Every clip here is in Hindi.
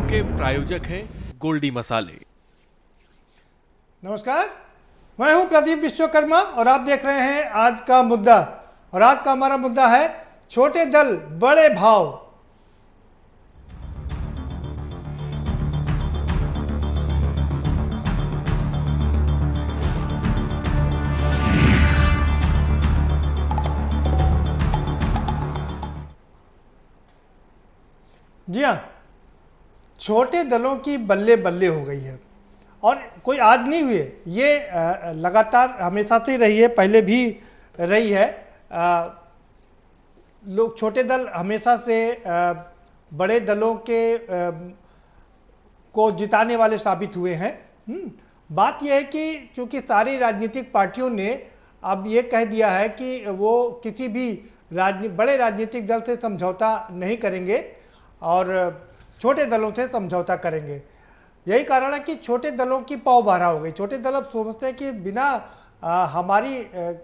के प्रायोजक हैं गोल्डी मसाले। नमस्कार, मैं हूं प्रदीप विश्वकर्मा और आप देख रहे हैं आज का मुद्दा। और आज का हमारा मुद्दा है छोटे दल बड़े भाव। जी हाँ, छोटे दलों की बल्ले बल्ले हो गई है और कोई आज नहीं हुई है, ये लगातार हमेशा से रही है, पहले भी रही है। लोग छोटे दल हमेशा से बड़े दलों के को जिताने वाले साबित हुए हैं। बात यह है कि चूंकि सारी राजनीतिक पार्टियों ने अब ये कह दिया है कि वो किसी भी बड़े राजनीतिक दल से समझौता नहीं करेंगे और छोटे दलों से समझौता करेंगे। यही कारण है कि छोटे दलों की पौबारा हो गई। छोटे दल अब सोचते हैं कि बिना हमारी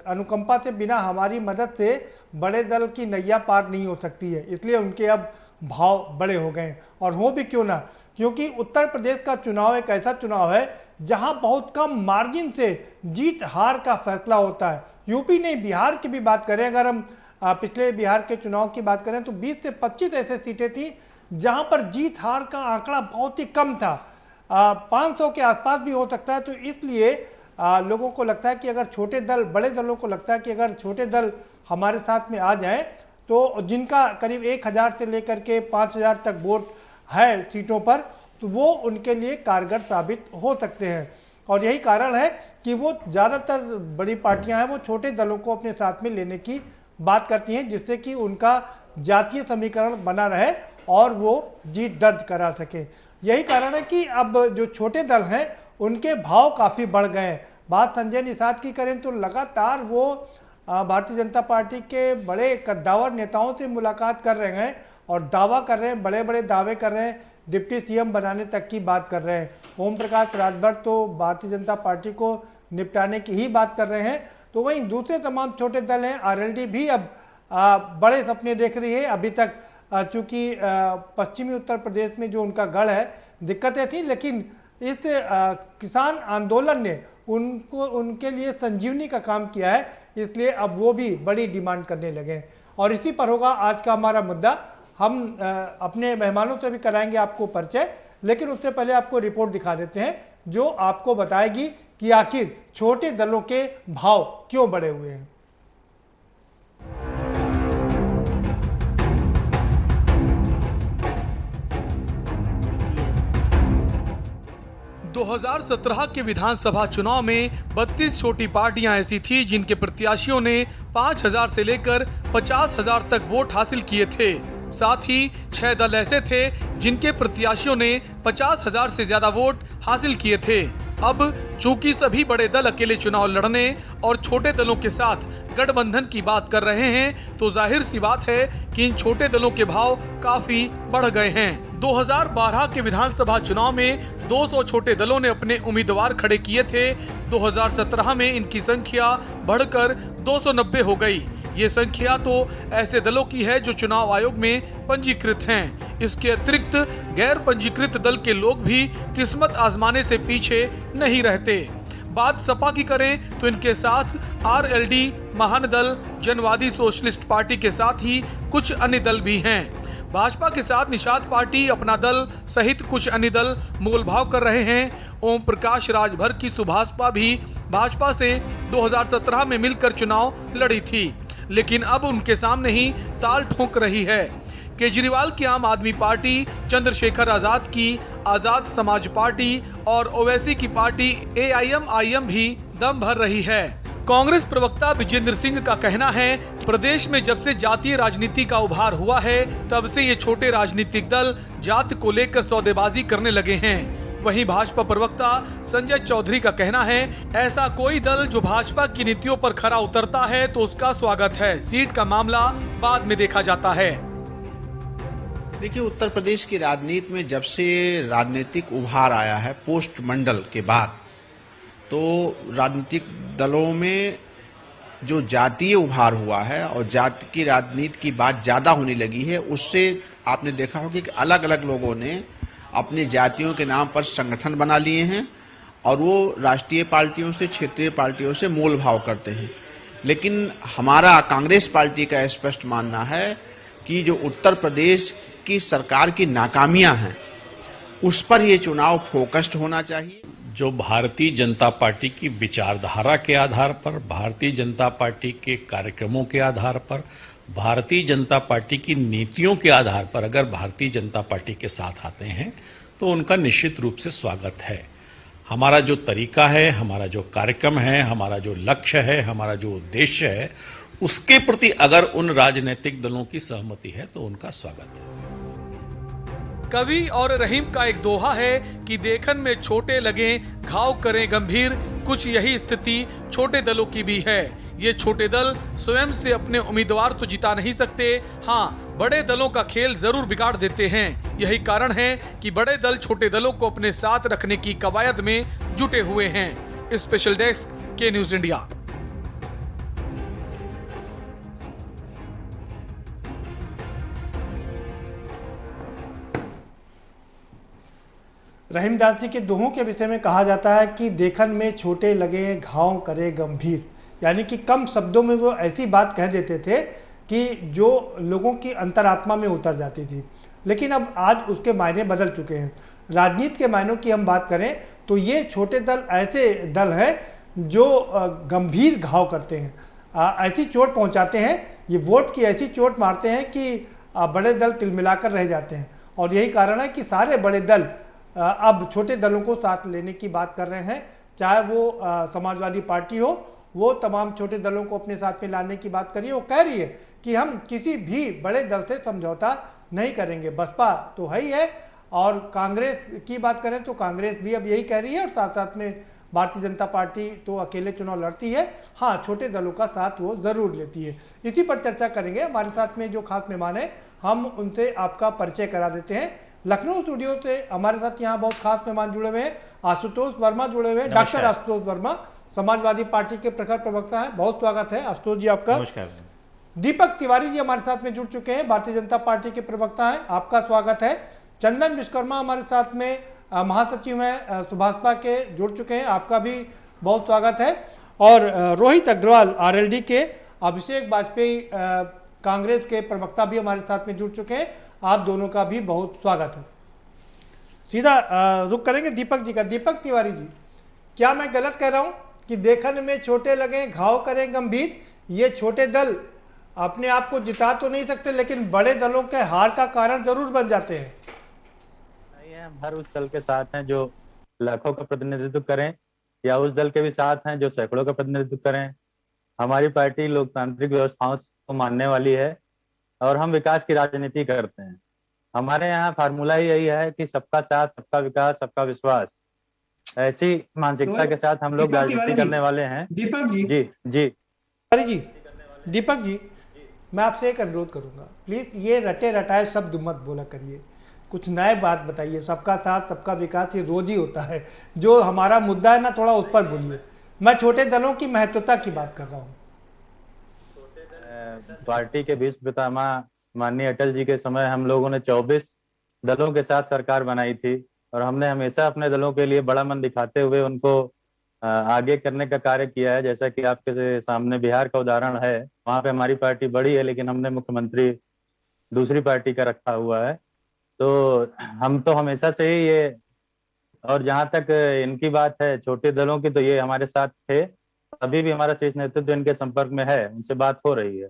अनुकंपा से, बिना हमारी मदद से बड़े दल की नैया पार नहीं हो सकती है, इसलिए उनके अब भाव बड़े हो गए। और हो भी क्यों ना, क्योंकि उत्तर प्रदेश का चुनाव एक ऐसा चुनाव है जहां बहुत कम मार्जिन से जीत हार का फैसला होता है। यूपी नहीं, बिहार की भी बात करें, अगर हम पिछले बिहार के चुनाव की बात करें तो 20 से 25 ऐसे सीटें थी जहां पर जीत हार का आंकड़ा बहुत ही कम था, 500 के आसपास भी हो सकता है। तो इसलिए लोगों को लगता है कि अगर छोटे दल, बड़े दलों को लगता है कि अगर छोटे दल हमारे साथ में आ जाएं तो जिनका करीब 1000 से लेकर के 5000 तक वोट है सीटों पर, तो वो उनके लिए कारगर साबित हो सकते हैं। और यही कारण है कि वो ज़्यादातर बड़ी पार्टियां हैं वो छोटे दलों को अपने साथ में लेने की बात करती हैं, जिससे कि उनका जातीय समीकरण बना रहे और वो जीत दर्ज करा सके। यही कारण है कि अब जो छोटे दल हैं उनके भाव काफ़ी बढ़ गए हैं। बात संजय निषाद की करें तो लगातार वो भारतीय जनता पार्टी के बड़े कद्दावर नेताओं से मुलाकात कर रहे हैं और दावा कर रहे हैं, बड़े बड़े दावे कर रहे हैं, डिप्टी सीएम बनाने तक की बात कर रहे हैं। ओम प्रकाश राजभर तो भारतीय जनता पार्टी को निपटाने की ही बात कर रहे हैं। तो वहीं दूसरे तमाम छोटे दल हैं, आरएलडी भी अब बड़े सपने देख रही है। अभी तक चूंकि पश्चिमी उत्तर प्रदेश में जो उनका गढ़ है, दिक्कतें थी, लेकिन इस किसान आंदोलन ने उनके लिए संजीवनी का काम किया है, इसलिए अब वो भी बड़ी डिमांड करने लगे। और इसी पर होगा आज का हमारा मुद्दा। हम अपने मेहमानों से भी कराएंगे आपको परिचय, लेकिन उससे पहले आपको रिपोर्ट दिखा देते हैं जो आपको बताएगी कि आखिर छोटे दलों के भाव क्यों बढ़े हुए हैं। 2017 के विधानसभा चुनाव में 32 छोटी पार्टियां ऐसी थी जिनके प्रत्याशियों ने 5000 से लेकर 50,000 तक वोट हासिल किए थे। साथ ही 6 दल ऐसे थे जिनके प्रत्याशियों ने 50,000 से ज्यादा वोट हासिल किए थे। अब चूंकि सभी बड़े दल अकेले चुनाव लड़ने और छोटे दलों के साथ गठबंधन की बात कर रहे हैं, तो जाहिर सी बात है कि इन छोटे दलों के भाव काफी बढ़ गए हैं। 2012 के विधानसभा चुनाव में 200 छोटे दलों ने अपने उम्मीदवार खड़े किए थे। 2017 में इनकी संख्या बढ़कर 290 हो गई। ये संख्या तो ऐसे दलों की है जो चुनाव आयोग में पंजीकृत हैं। इसके अतिरिक्त गैर पंजीकृत दल के लोग भी किस्मत आजमाने से पीछे नहीं रहते। बात सपा की करें तो इनके साथ आरएलडी, महान दल, जनवादी सोशलिस्ट पार्टी के साथ ही कुछ अन्य दल भी हैं। भाजपा के साथ निषाद पार्टी, अपना दल सहित कुछ अन्य दल मोलभाव कर रहे हैं। ओम प्रकाश राजभर की सुभाषपा भी भाजपा से 2017 में मिलकर चुनाव लड़ी थी, लेकिन अब उनके सामने ही ताल ठोक रही है। केजरीवाल की आम आदमी पार्टी, चंद्रशेखर आजाद की आजाद समाज पार्टी और ओवैसी की पार्टी AIM भी दम भर रही है। कांग्रेस प्रवक्ता विजेंद्र सिंह का कहना है, प्रदेश में जब से जातीय राजनीति का उभार हुआ है तब से ये छोटे राजनीतिक दल जाति को लेकर सौदेबाजी करने लगे हैं। वहीं भाजपा प्रवक्ता संजय चौधरी का कहना है, ऐसा कोई दल जो भाजपा की नीतियों पर खरा उतरता है तो उसका स्वागत है, सीट का मामला बाद में देखा जाता है। देखिए, उत्तर प्रदेश की राजनीति में जब से राजनीतिक उभार आया है पोस्ट मंडल के बाद, तो राजनीतिक दलों में जो जातीय उभार हुआ है और जाति की राजनीति की बात ज्यादा होने लगी है, उससे आपने देखा होगा कि अलग अलग लोगों ने अपने जातियों के नाम पर संगठन बना लिए हैं और वो राष्ट्रीय पार्टियों से, क्षेत्रीय पार्टियों से मोल भाव करते हैं। लेकिन हमारा कांग्रेस पार्टी का स्पष्ट मानना है कि जो उत्तर प्रदेश की सरकार की नाकामियां हैं उस पर ये चुनाव फोकस्ड होना चाहिए। जो भारतीय जनता पार्टी की विचारधारा के आधार पर, भारतीय जनता पार्टी के कार्यक्रमों के आधार पर, भारतीय जनता पार्टी की नीतियों के आधार पर अगर भारतीय जनता पार्टी के साथ आते हैं तो उनका निश्चित रूप से स्वागत है। हमारा जो तरीका है, हमारा जो कार्यक्रम है, हमारा जो लक्ष्य है, हमारा जो उद्देश्य है, उसके प्रति अगर उन राजनीतिक दलों की सहमति है तो उनका स्वागत है। कवि और रहीम का एक दोहा है कि देखन में छोटे लगे घाव करें गंभीर। कुछ यही स्थिति छोटे दलों की भी है। ये छोटे दल स्वयं से अपने उम्मीदवार तो जिता नहीं सकते, हाँ बड़े दलों का खेल जरूर बिगाड़ देते हैं। यही कारण है कि बड़े दल छोटे दलों को अपने साथ रखने की कवायद में जुटे हुए हैं। स्पेशल डेस्क के न्यूज इंडिया। रहीमदास जी के दोहों के विषय में कहा जाता है कि देखन में छोटे लगे घाव करे गंभीर, यानी कि कम शब्दों में वो ऐसी बात कह देते थे कि जो लोगों की अंतरात्मा में उतर जाती थी। लेकिन अब आज उसके मायने बदल चुके हैं। राजनीति के मायनों की हम बात करें तो ये छोटे दल ऐसे दल हैं जो गंभीर घाव करते हैं, ऐसी चोट पहुंचाते हैं, ये वोट की ऐसी चोट मारते हैं कि बड़े दल तिलमिलाकर रह जाते हैं। और यही कारण है कि सारे बड़े दल अब छोटे दलों को साथ लेने की बात कर रहे हैं। चाहे वो समाजवादी पार्टी हो, वो तमाम छोटे दलों को अपने साथ में लाने की बात करिए। वो कह रही है कि हम किसी भी बड़े दल से समझौता नहीं करेंगे। बसपा तो है ही है, और कांग्रेस की बात करें तो कांग्रेस भी अब यही कह रही है, और साथ साथ में भारतीय जनता पार्टी तो अकेले चुनाव लड़ती है, हाँ छोटे दलों का साथ वो जरूर लेती है। इसी पर चर्चा करेंगे। हमारे साथ में जो खास मेहमान है हम उनसे आपका परिचय करा देते हैं। लखनऊ स्टूडियो से हमारे साथ यहाँ बहुत खास मेहमान जुड़े हुए हैं। आशुतोष वर्मा जुड़े हुए हैं। डॉक्टर आशुतोष वर्मा समाजवादी पार्टी के प्रखर प्रवक्ता हैं। बहुत स्वागत है आशुतोष जी आपका। नमस्कार। दीपक तिवारी जी हमारे साथ में जुड़ चुके हैं, भारतीय जनता पार्टी के प्रवक्ता हैं, आपका स्वागत है। चंदन विश्वकर्मा हमारे साथ में महासचिव हैं सुभाषपा के, जुड़ चुके हैं, आपका भी बहुत स्वागत है। और रोहित अग्रवाल आरएलडी के, अभिषेक वाजपेयी कांग्रेस के प्रवक्ता भी हमारे साथ में जुड़ चुके हैं, आप दोनों का भी बहुत स्वागत है। सीधा रुक करेंगे दीपक जी का। दीपक तिवारी जी, क्या मैं गलत कह रहा हूं कि देखन में छोटे लगे घाव करें गंभीर? ये छोटे दल अपने आप को जिता तो नहीं सकते, लेकिन बड़े दलों के हार का कारण जरूर बन जाते हैं। हम हर उस दल के साथ हैं जो लाखों का प्रतिनिधित्व करें, या उस दल के भी साथ हैं जो सैकड़ों का प्रतिनिधित्व करें। हमारी पार्टी लोकतांत्रिक व्यवस्थाओं को मानने वाली है और हम विकास की राजनीति करते हैं। हमारे यहाँ फार्मूला ही यही है कि सबका साथ, सबका विकास, सबका विश्वास। ऐसी मानसिकता के साथ हम लोग राजनीति करने वाले हैं। दीपक जी जी दीपक जी, मैं आपसे एक अनुरोध करूंगा, प्लीज ये रटे रटाए शब्द मत बोला करिए, कुछ नए बात बताइए। सबका साथ, सबका विकास, ये रोज ही होता है। जो हमारा मुद्दा है ना, थोड़ा उस पर बोलिए। मैं छोटे दलों की महत्वता की बात कर रहा हूँ। पार्टी के भीष्म पितामह माननीय अटल जी के समय हम लोगों ने 24 दलों के साथ सरकार बनाई थी, और हमने हमेशा अपने दलों के लिए बड़ा मन दिखाते हुए उनको आगे करने का कार्य किया है। जैसा कि आपके सामने बिहार का उदाहरण है, वहां पे हमारी पार्टी बड़ी है लेकिन हमने मुख्यमंत्री दूसरी पार्टी का रखा हुआ है। तो हम तो हमेशा से ही ये, और जहां तक इनकी बात है छोटे दलों की, तो ये हमारे साथ थे, अभी भी हमारा शीर्ष नेतृत्व इनके संपर्क में है, उनसे बात हो रही है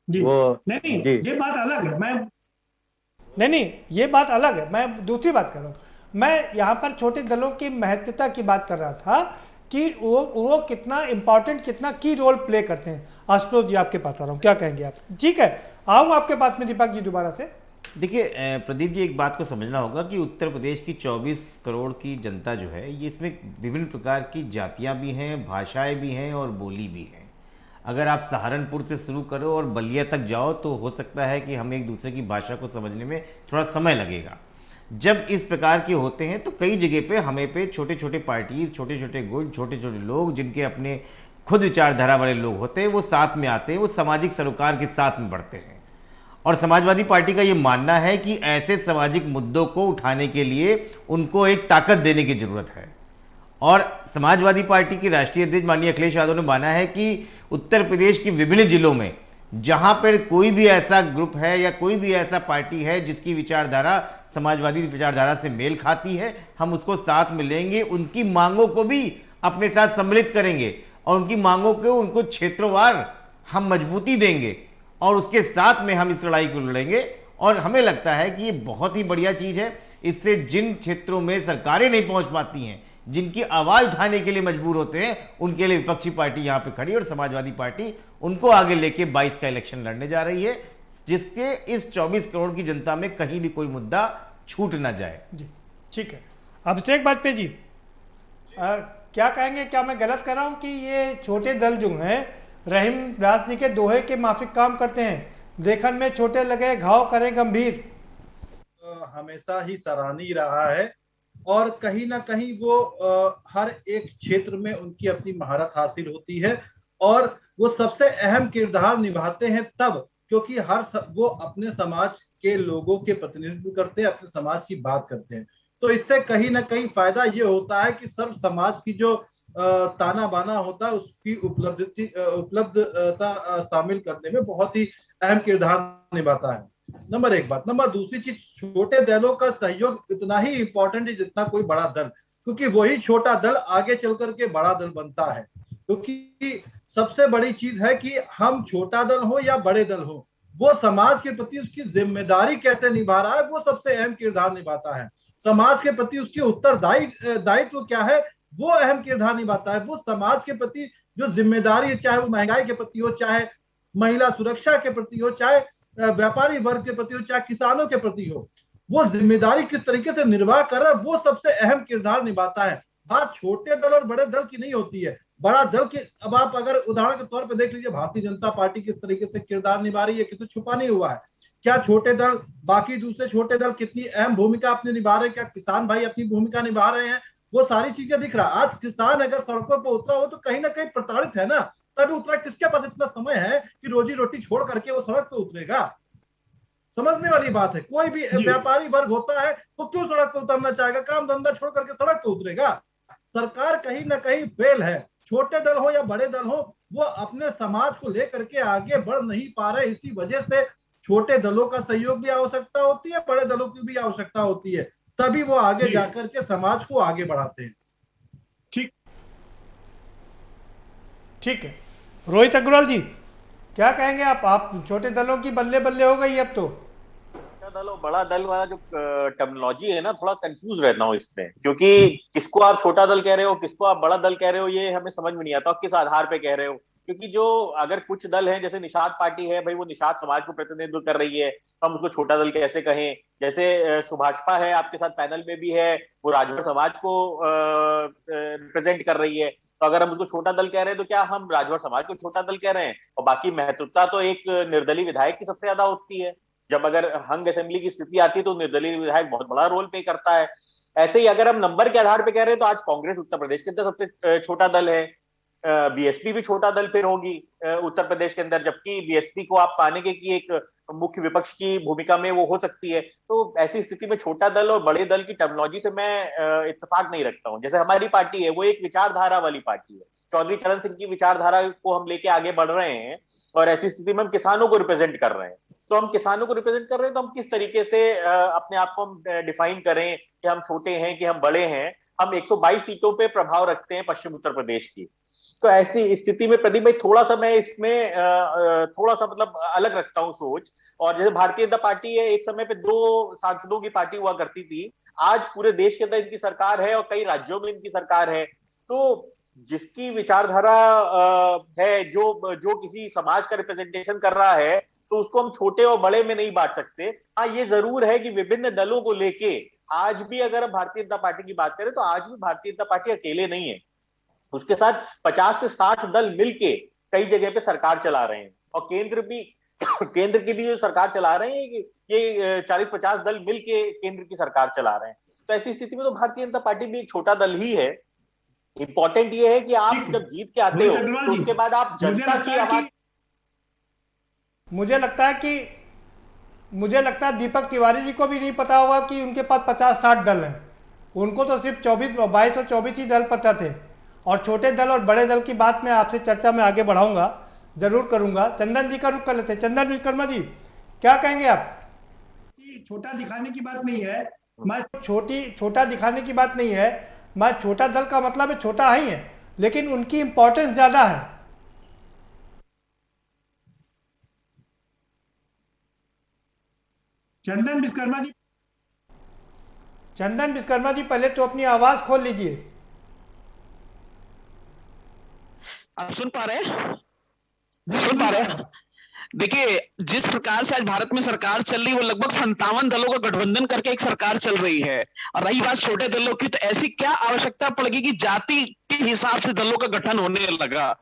जी। वो नहीं, जी। ये बात अलग है। मैं नहीं, ये बात अलग है। मैं दूसरी बात कर रहा हूँ। मैं यहाँ पर छोटे दलों की महत्वता की बात कर रहा था कि वो कितना इंपॉर्टेंट, कितना की रोल प्ले करते हैं। आशुतोष जी आपके पास आ रहा हूँ, क्या कहेंगे आप? ठीक है, आऊँ आपके पास में दीपक जी दोबारा से। देखिए प्रदीप जी, एक बात को समझना होगा कि उत्तर प्रदेश की 24 करोड़ की जनता जो है, ये इसमें विभिन्न प्रकार की जातियां भी हैं, भाषाएं भी हैं और बोली भी हैं। अगर आप सहारनपुर से शुरू करो और बलिया तक जाओ तो हो सकता है कि हमें एक दूसरे की भाषा को समझने में थोड़ा समय लगेगा। जब इस प्रकार के होते हैं तो कई जगह पे हमें पे छोटे छोटे पार्टीज, छोटे छोटे गुट, छोटे छोटे लोग जिनके अपने खुद विचारधारा वाले लोग होते हैं, वो साथ में आते हैं, वो सामाजिक सरोकार के साथ में बढ़ते हैं। और समाजवादी पार्टी का ये मानना है कि ऐसे सामाजिक मुद्दों को उठाने के लिए उनको एक ताकत देने की जरूरत है। और समाजवादी पार्टी के राष्ट्रीय अध्यक्ष माननीय अखिलेश यादव ने माना है कि उत्तर प्रदेश के विभिन्न जिलों में जहां पर कोई भी ऐसा ग्रुप है या कोई भी ऐसा पार्टी है जिसकी विचारधारा समाजवादी विचारधारा से मेल खाती है, हम उसको साथ में लेंगे, उनकी मांगों को भी अपने साथ सम्मिलित करेंगे और उनकी मांगों को उनको क्षेत्रवार हम मजबूती देंगे और उसके साथ में हम इस लड़ाई को लड़ेंगे। और हमें लगता है कि ये बहुत ही बढ़िया चीज़ है। इससे जिन क्षेत्रों में सरकारें नहीं पहुंच पाती हैं, जिनकी आवाज़ उठाने के लिए मजबूर होते हैं, उनके लिए विपक्षी पार्टी यहाँ पे खड़ी और समाजवादी पार्टी उनको आगे लेके 22 का इलेक्शन लड़ने जा रही है, जिससे इस 24 करोड़ की जनता में कहीं भी कोई मुद्दा छूट ना जाए। जी ठीक है। अभिषेक वाजपेयी जी, क्या कहेंगे, क्या मैं गलत कर रहा हूँ कि ये छोटे दल जो हैं रहीम दास जी के दोहे के माफिक काम करते हैं, देखन में छोटे लगे घाव करें गंभीर? हमेशा ही सराहनीय रहा है और कहीं ना कहीं वो हर एक क्षेत्र में उनकी अपनी महारत हासिल होती है और वो सबसे अहम किरदार निभाते हैं तब क्योंकि वो अपने समाज के लोगों के प्रतिनिधित्व करते हैं, अपने समाज की बात करते हैं। तो इससे कहीं ना कहीं फायदा ये होता है कि सर्व समाज की जो ताना बाना होता है उसकी उपलब्धता शामिल करने में बहुत ही अहम किरदार निभाता है। नंबर एक बात। नंबर दूसरी चीज, छोटे दलों का सहयोग इतना ही इंपॉर्टेंट है जितना कोई बड़ा दल, क्योंकि वही छोटा दल आगे चल करके बड़ा दल बनता है। क्योंकि सबसे बड़ी चीज है कि हम छोटा दल हो या बड़े दल हो, वो समाज के प्रति उसकी जिम्मेदारी कैसे निभा रहा है वो सबसे अहम किरदार निभाता है। समाज के प्रति उसकी दायित्व क्या है वो अहम किरदार निभाता है। वो समाज के प्रति जो जिम्मेदारी है, चाहे वो महंगाई के प्रति हो, चाहे महिला सुरक्षा के प्रति हो, चाहे व्यापारी वर्ग के प्रति हो, चाहे किसानों के प्रति हो, वो जिम्मेदारी किस तरीके से निर्वाह कर रहा है वो सबसे अहम किरदार निभाता है। बात छोटे दल और बड़े दल की नहीं होती है। बड़ा दल के अब आप अगर उदाहरण के तौर पर देख लीजिए भारतीय जनता पार्टी किस तरीके से किरदार निभा रही है, किसी छुपा नहीं हुआ है। क्या छोटे दल, बाकी दूसरे छोटे दल कितनी अहम भूमिका अपनी निभा रहे हैं, क्या किसान भाई अपनी भूमिका निभा रहे हैं, वो सारी चीजें दिख रहा है। आज किसान अगर सड़कों पर उतरा हो तो कहीं ना कहीं प्रताड़ित है ना, तभी उतरा। किसके पास इतना समय है कि रोजी रोटी छोड़ करके वो सड़क पर उतरेगा? समझने वाली बात है। कोई भी व्यापारी वर्ग होता है वो क्यों सड़क पर उतरना चाहेगा? काम धंधा छोड़ करके सड़क पर उतरेगा। सरकार कहीं ना कहीं फेल है। छोटे दल हो या बड़े दल हो, वो अपने समाज को लेकर के आगे बढ़ नहीं पा रहे। इसी वजह से छोटे दलों का सहयोग भी आवश्यकता होती है, बड़े दलों की भी आवश्यकता होती है, तभी वो आगे जाकर के समाज को आगे बढ़ाते हैं। ठीक है। रोहित अग्रवाल जी, क्या कहेंगे आप छोटे दलों की बल्ले बल्ले हो गई अब तो? छोटा दल और बड़ा दल वाला जो टर्मिनोलॉजी है ना, थोड़ा कंफ्यूज रहता हूँ इसमें, क्योंकि किसको आप छोटा दल कह रहे हो, किसको आप बड़ा दल कह रहे हो, ये हमें समझ में नहीं आता किस आधार पे कह रहे हो। क्योंकि जो अगर कुछ दल हैं, जैसे निषाद पार्टी है भाई, वो निषाद समाज को प्रतिनिधित्व कर रही है, हम उसको छोटा दल कैसे कहें। जैसे सुभाषपा है, आपके साथ पैनल में भी है, वो राजभर समाज को रिप्रेजेंट कर रही है। तो अगर हम उसको छोटा दल कह रहे हैं तो क्या हम राजभर समाज को छोटा दल कह रहे हैं? और बाकी महत्वता तो एक निर्दलीय विधायक की सबसे ज्यादा होती है। जब अगर हंग असेंबली की स्थिति आती है तो निर्दलीय विधायक बहुत बड़ा रोल प्ले करता है। ऐसे ही अगर हम नंबर के आधार पर कह रहे हैं तो आज कांग्रेस उत्तर प्रदेश के अंदर सबसे छोटा दल है। बीएसपी भी छोटा दल फिर होगी उत्तर प्रदेश के अंदर, जबकि बीएसपी को आप पाने के की एक मुख्य विपक्ष की भूमिका में वो हो सकती है। तो ऐसी स्थिति में छोटा दल और बड़े दल की टर्मिनोलॉजी से मैं इत्तेफाक नहीं रखता हूं। जैसे हमारी पार्टी है वो एक विचारधारा वाली पार्टी है, चौधरी चरण सिंह की विचारधारा को हम लेके आगे बढ़ रहे हैं और ऐसी स्थिति में हम किसानों को रिप्रेजेंट कर रहे हैं। तो हम किसानों को रिप्रेजेंट कर रहे हैं तो हम किस तरीके से अपने आप को हम डिफाइन करें कि हम छोटे हैं कि हम बड़े हैं। हम 122 सीटों पे प्रभाव रखते हैं पश्चिम उत्तर प्रदेश की। तो ऐसी स्थिति में प्रदीप भाई थोड़ा सा मैं इसमें थोड़ा सा मतलब अलग रखता हूं सोच। और जैसे भारतीय जनता पार्टी है, एक समय पे 2 सांसदों की पार्टी हुआ करती थी, आज पूरे देश के अंदर इनकी सरकार है और कई राज्यों में इनकी सरकार है। तो जिसकी विचारधारा है, जो किसी समाज का रिप्रेजेंटेशन कर रहा है, तो उसको हम छोटे और बड़े में नहीं बांट सकते। हाँ, ये जरूर है कि विभिन्न दलों को लेके आज भी अगर हम भारतीय जनता पार्टी की बात करें तो आज भी भारतीय जनता पार्टी अकेले नहीं है, उसके साथ 50 से 60 दल मिलके कई जगह पे सरकार चला रहे हैं। और केंद्र की भी जो सरकार चला रहे हैं, ये 40-50 दल मिलके केंद्र की सरकार चला रहे हैं। तो ऐसी स्थिति में तो भारतीय जनता पार्टी भी एक छोटा दल ही है। इंपॉर्टेंट ये है कि आप जब जीत के आते हो तो उसके बाद आप जनता की आवाज। मुझे लगता है कि मुझे लगता है दीपक तिवारी जी को भी नहीं पता होगा कि उनके पास 50-60 दल हैं। उनको तो सिर्फ 22 और 24 ही दल पता थे। और छोटे दल और बड़े दल की बात मैं आपसे चर्चा में आगे बढ़ाऊंगा, जरूर करूंगा। चंदन जी का रुख कर लेते हैं। चंदन विश्वकर्मा जी, क्या कहेंगे आप? छोटा दिखाने की बात नहीं है, मैं छोटा दिखाने की बात नहीं है, मैं छोटा दल का मतलब है छोटा ही है, लेकिन उनकी इंपॉर्टेंस ज्यादा है। चंदन विश्वकर्मा जी पहले तो अपनी आवाज खोल लीजिए। आप सुन पा रहे हैं? सुन पा रहे हैं? देखिए, जिस प्रकार से आज भारत में सरकार चल रही, वो लगभग 57 दलों का गठबंधन करके एक सरकार चल रही है। और रही बात छोटे दलों की, तो ऐसी क्या आवश्यकता पड़ेगी कि जाति के हिसाब से दलों का गठन होने लगा?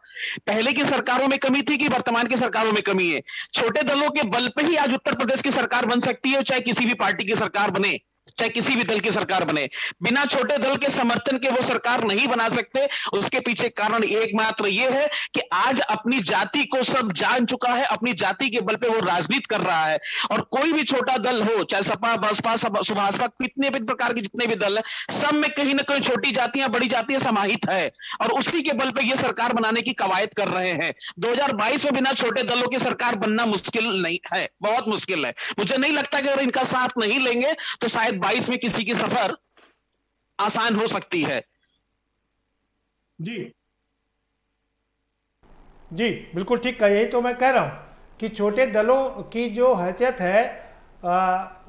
पहले की सरकारों में कमी थी कि वर्तमान की सरकारों में कमी है? छोटे दलों के बल पे ही आज उत्तर प्रदेश की सरकार बन सकती है, चाहे किसी भी पार्टी की सरकार बने, चाहे किसी भी दल की सरकार बने। बिना छोटे दल के समर्थन के वो सरकार नहीं बना सकते। उसके पीछे कारण एकमात्र ये है कि आज अपनी जाति को सब जान चुका है, अपनी जाति के बल पे वो राजनीति कर रहा है। और कोई भी छोटा दल हो, चाहे सपा, बसपा, सुभाषपा, कितने भी प्रकार के जितने भी दल है, सब में कहीं ना कहीं छोटी जातियां, बड़ी जातियां समाहित है, और उसी के बल पे ये सरकार बनाने की कवायद कर रहे हैं। 2022 में बिना छोटे दलों की सरकार बनना मुश्किल नहीं है, बहुत मुश्किल है। मुझे नहीं लगता कि अगर इनका साथ नहीं लेंगे तो शायद 22 में किसी की सफर आसान हो सकती है। जी जी, बिल्कुल ठीक कहा। यही तो मैं कह रहा हूं कि छोटे दलों की जो हैसियत है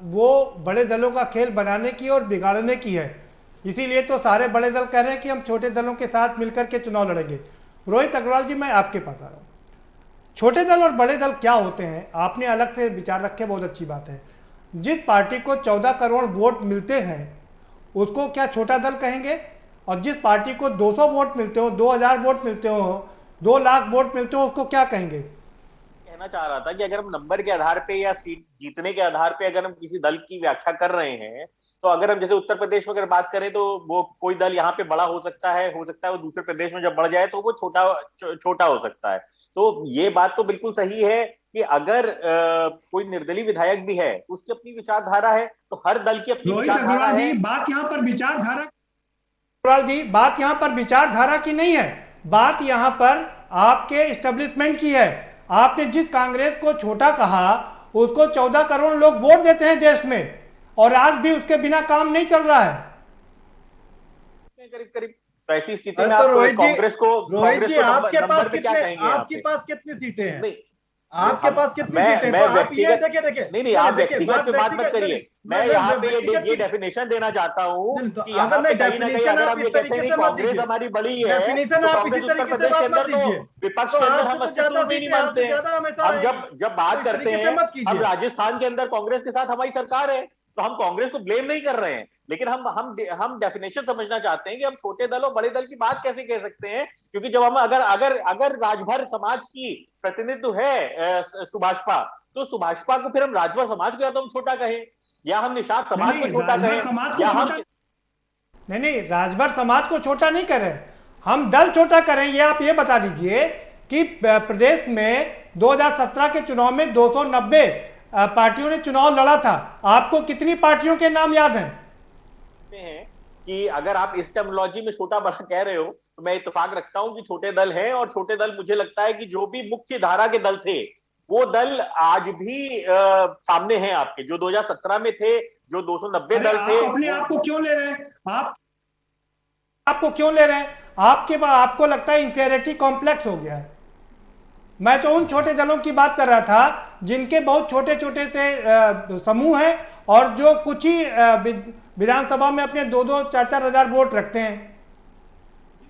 वो बड़े दलों का खेल बनाने की और बिगाड़ने की है। इसीलिए तो सारे बड़े दल कह रहे हैं कि हम छोटे दलों के साथ मिलकर के चुनाव लड़ेंगे। रोहित अग्रवाल जी, मैं आपके पास आ रहा हूं। छोटे दल और बड़े दल क्या होते हैं, आपने अलग से विचार रखे, बहुत अच्छी बात है। जिस पार्टी को 14 करोड़ वोट मिलते हैं उसको क्या छोटा दल कहेंगे? और जिस पार्टी को 200 वोट मिलते हो, 2000 वोट मिलते हो, 2 लाख वोट मिलते हो, उसको क्या कहेंगे? कहना चाह रहा था कि अगर हम नंबर के आधार पे या सीट जीतने के आधार पे अगर हम किसी दल की व्याख्या कर रहे हैं, तो अगर हम जैसे उत्तर प्रदेश में अगर बात करें तो वो कोई दल यहाँ पे बड़ा हो सकता है वो दूसरे प्रदेश में जब बढ़ जाए तो वो छोटा हो सकता है। तो ये बात तो बिल्कुल सही है कि अगर कोई निर्दलीय विधायक भी है, उसकी अपनी विचारधारा है, तो हर दल की अपनी विचारधारा है। बात यहाँ पर विचारधारा, अग्रवाल जी, बात यहाँ पर विचारधारा की नहीं है, बात यहाँ पर आपके एस्टेब्लिशमेंट की है। आपने जिस कांग्रेस को छोटा कहा, उसको 14 करोड़ लोग वोट देते हैं देश में, और आज भी उसके बिना काम नहीं चल रहा है। करीब करीब ऐसी स्थिति में आप कांग्रेस को नंबर पे क्या कहेंगे? आपके पास कितनी सीटें हैं? नहीं, आपके पास कितनी सीटें हैं? मैं तो आप ये देखिए नहीं, आप व्यक्तिगत पे बात मत करिए। मैं यहाँ पे ये डेफिनेशन देना चाहता हूँ कि यहाँ पे कहीं ना कहीं अगर हम ये कहते हैं कांग्रेस हमारी बड़ी है, तो कांग्रेस उत्तर प्रदेश के अंदर तो विपक्ष के अंदर हम अस्तित्व भी नहीं मानते हैं। हम जब बात करते हैं, हम राजस्थान के अंदर कांग्रेस के साथ हमारी सरकार है, तो हम कांग्रेस को ब्लेम नहीं कर रहे हैं, लेकिन हम डेफिनेशन समझना चाहते हैं कि हम छोटे दल और बड़े दल की बात कैसे कह सकते हैं। क्योंकि जब हम अगर राजभर समाज की प्रतिनिधित्व है सुभाषपा, तो सुभाषपा को फिर हम राजभर समाज को या तो हम छोटा कहें, या हम निषाद समाज को छोटा कहें, या हम नहीं, राजभर समाज को छोटा नहीं करें, हम दल छोटा करें। ये आप ये बता दीजिए कि प्रदेश में 2017 के चुनाव में 290 पार्टियों ने चुनाव लड़ा था। आपको कितनी पार्टियों के नाम याद हैं? कि अगर आप इस टर्मिनोलॉजी में छोटा बड़ा कह रहे हो, तो मैं इत्तेफाक रखता हूं कि छोटे दल हैं, और छोटे दल मुझे लगता है कि जो भी मुख्य धारा के दल थे, वो दल आज भी सामने हैं आपके, जो 2017 में थे, जो 290 दल थे। अपने आप को क्यों ले रहे हैं? आपको क्यों ले रहे हैं? आपको लगता है इंफीरियरिटी कॉम्प्लेक्स हो गया है। मैं तो उन छोटे दलों की बात कर रहा था जिनके बहुत छोटे छोटे से समूह हैं, और जो कुछ ही विधानसभा में अपने 2-2, 4-4 हजार वोट रखते हैं।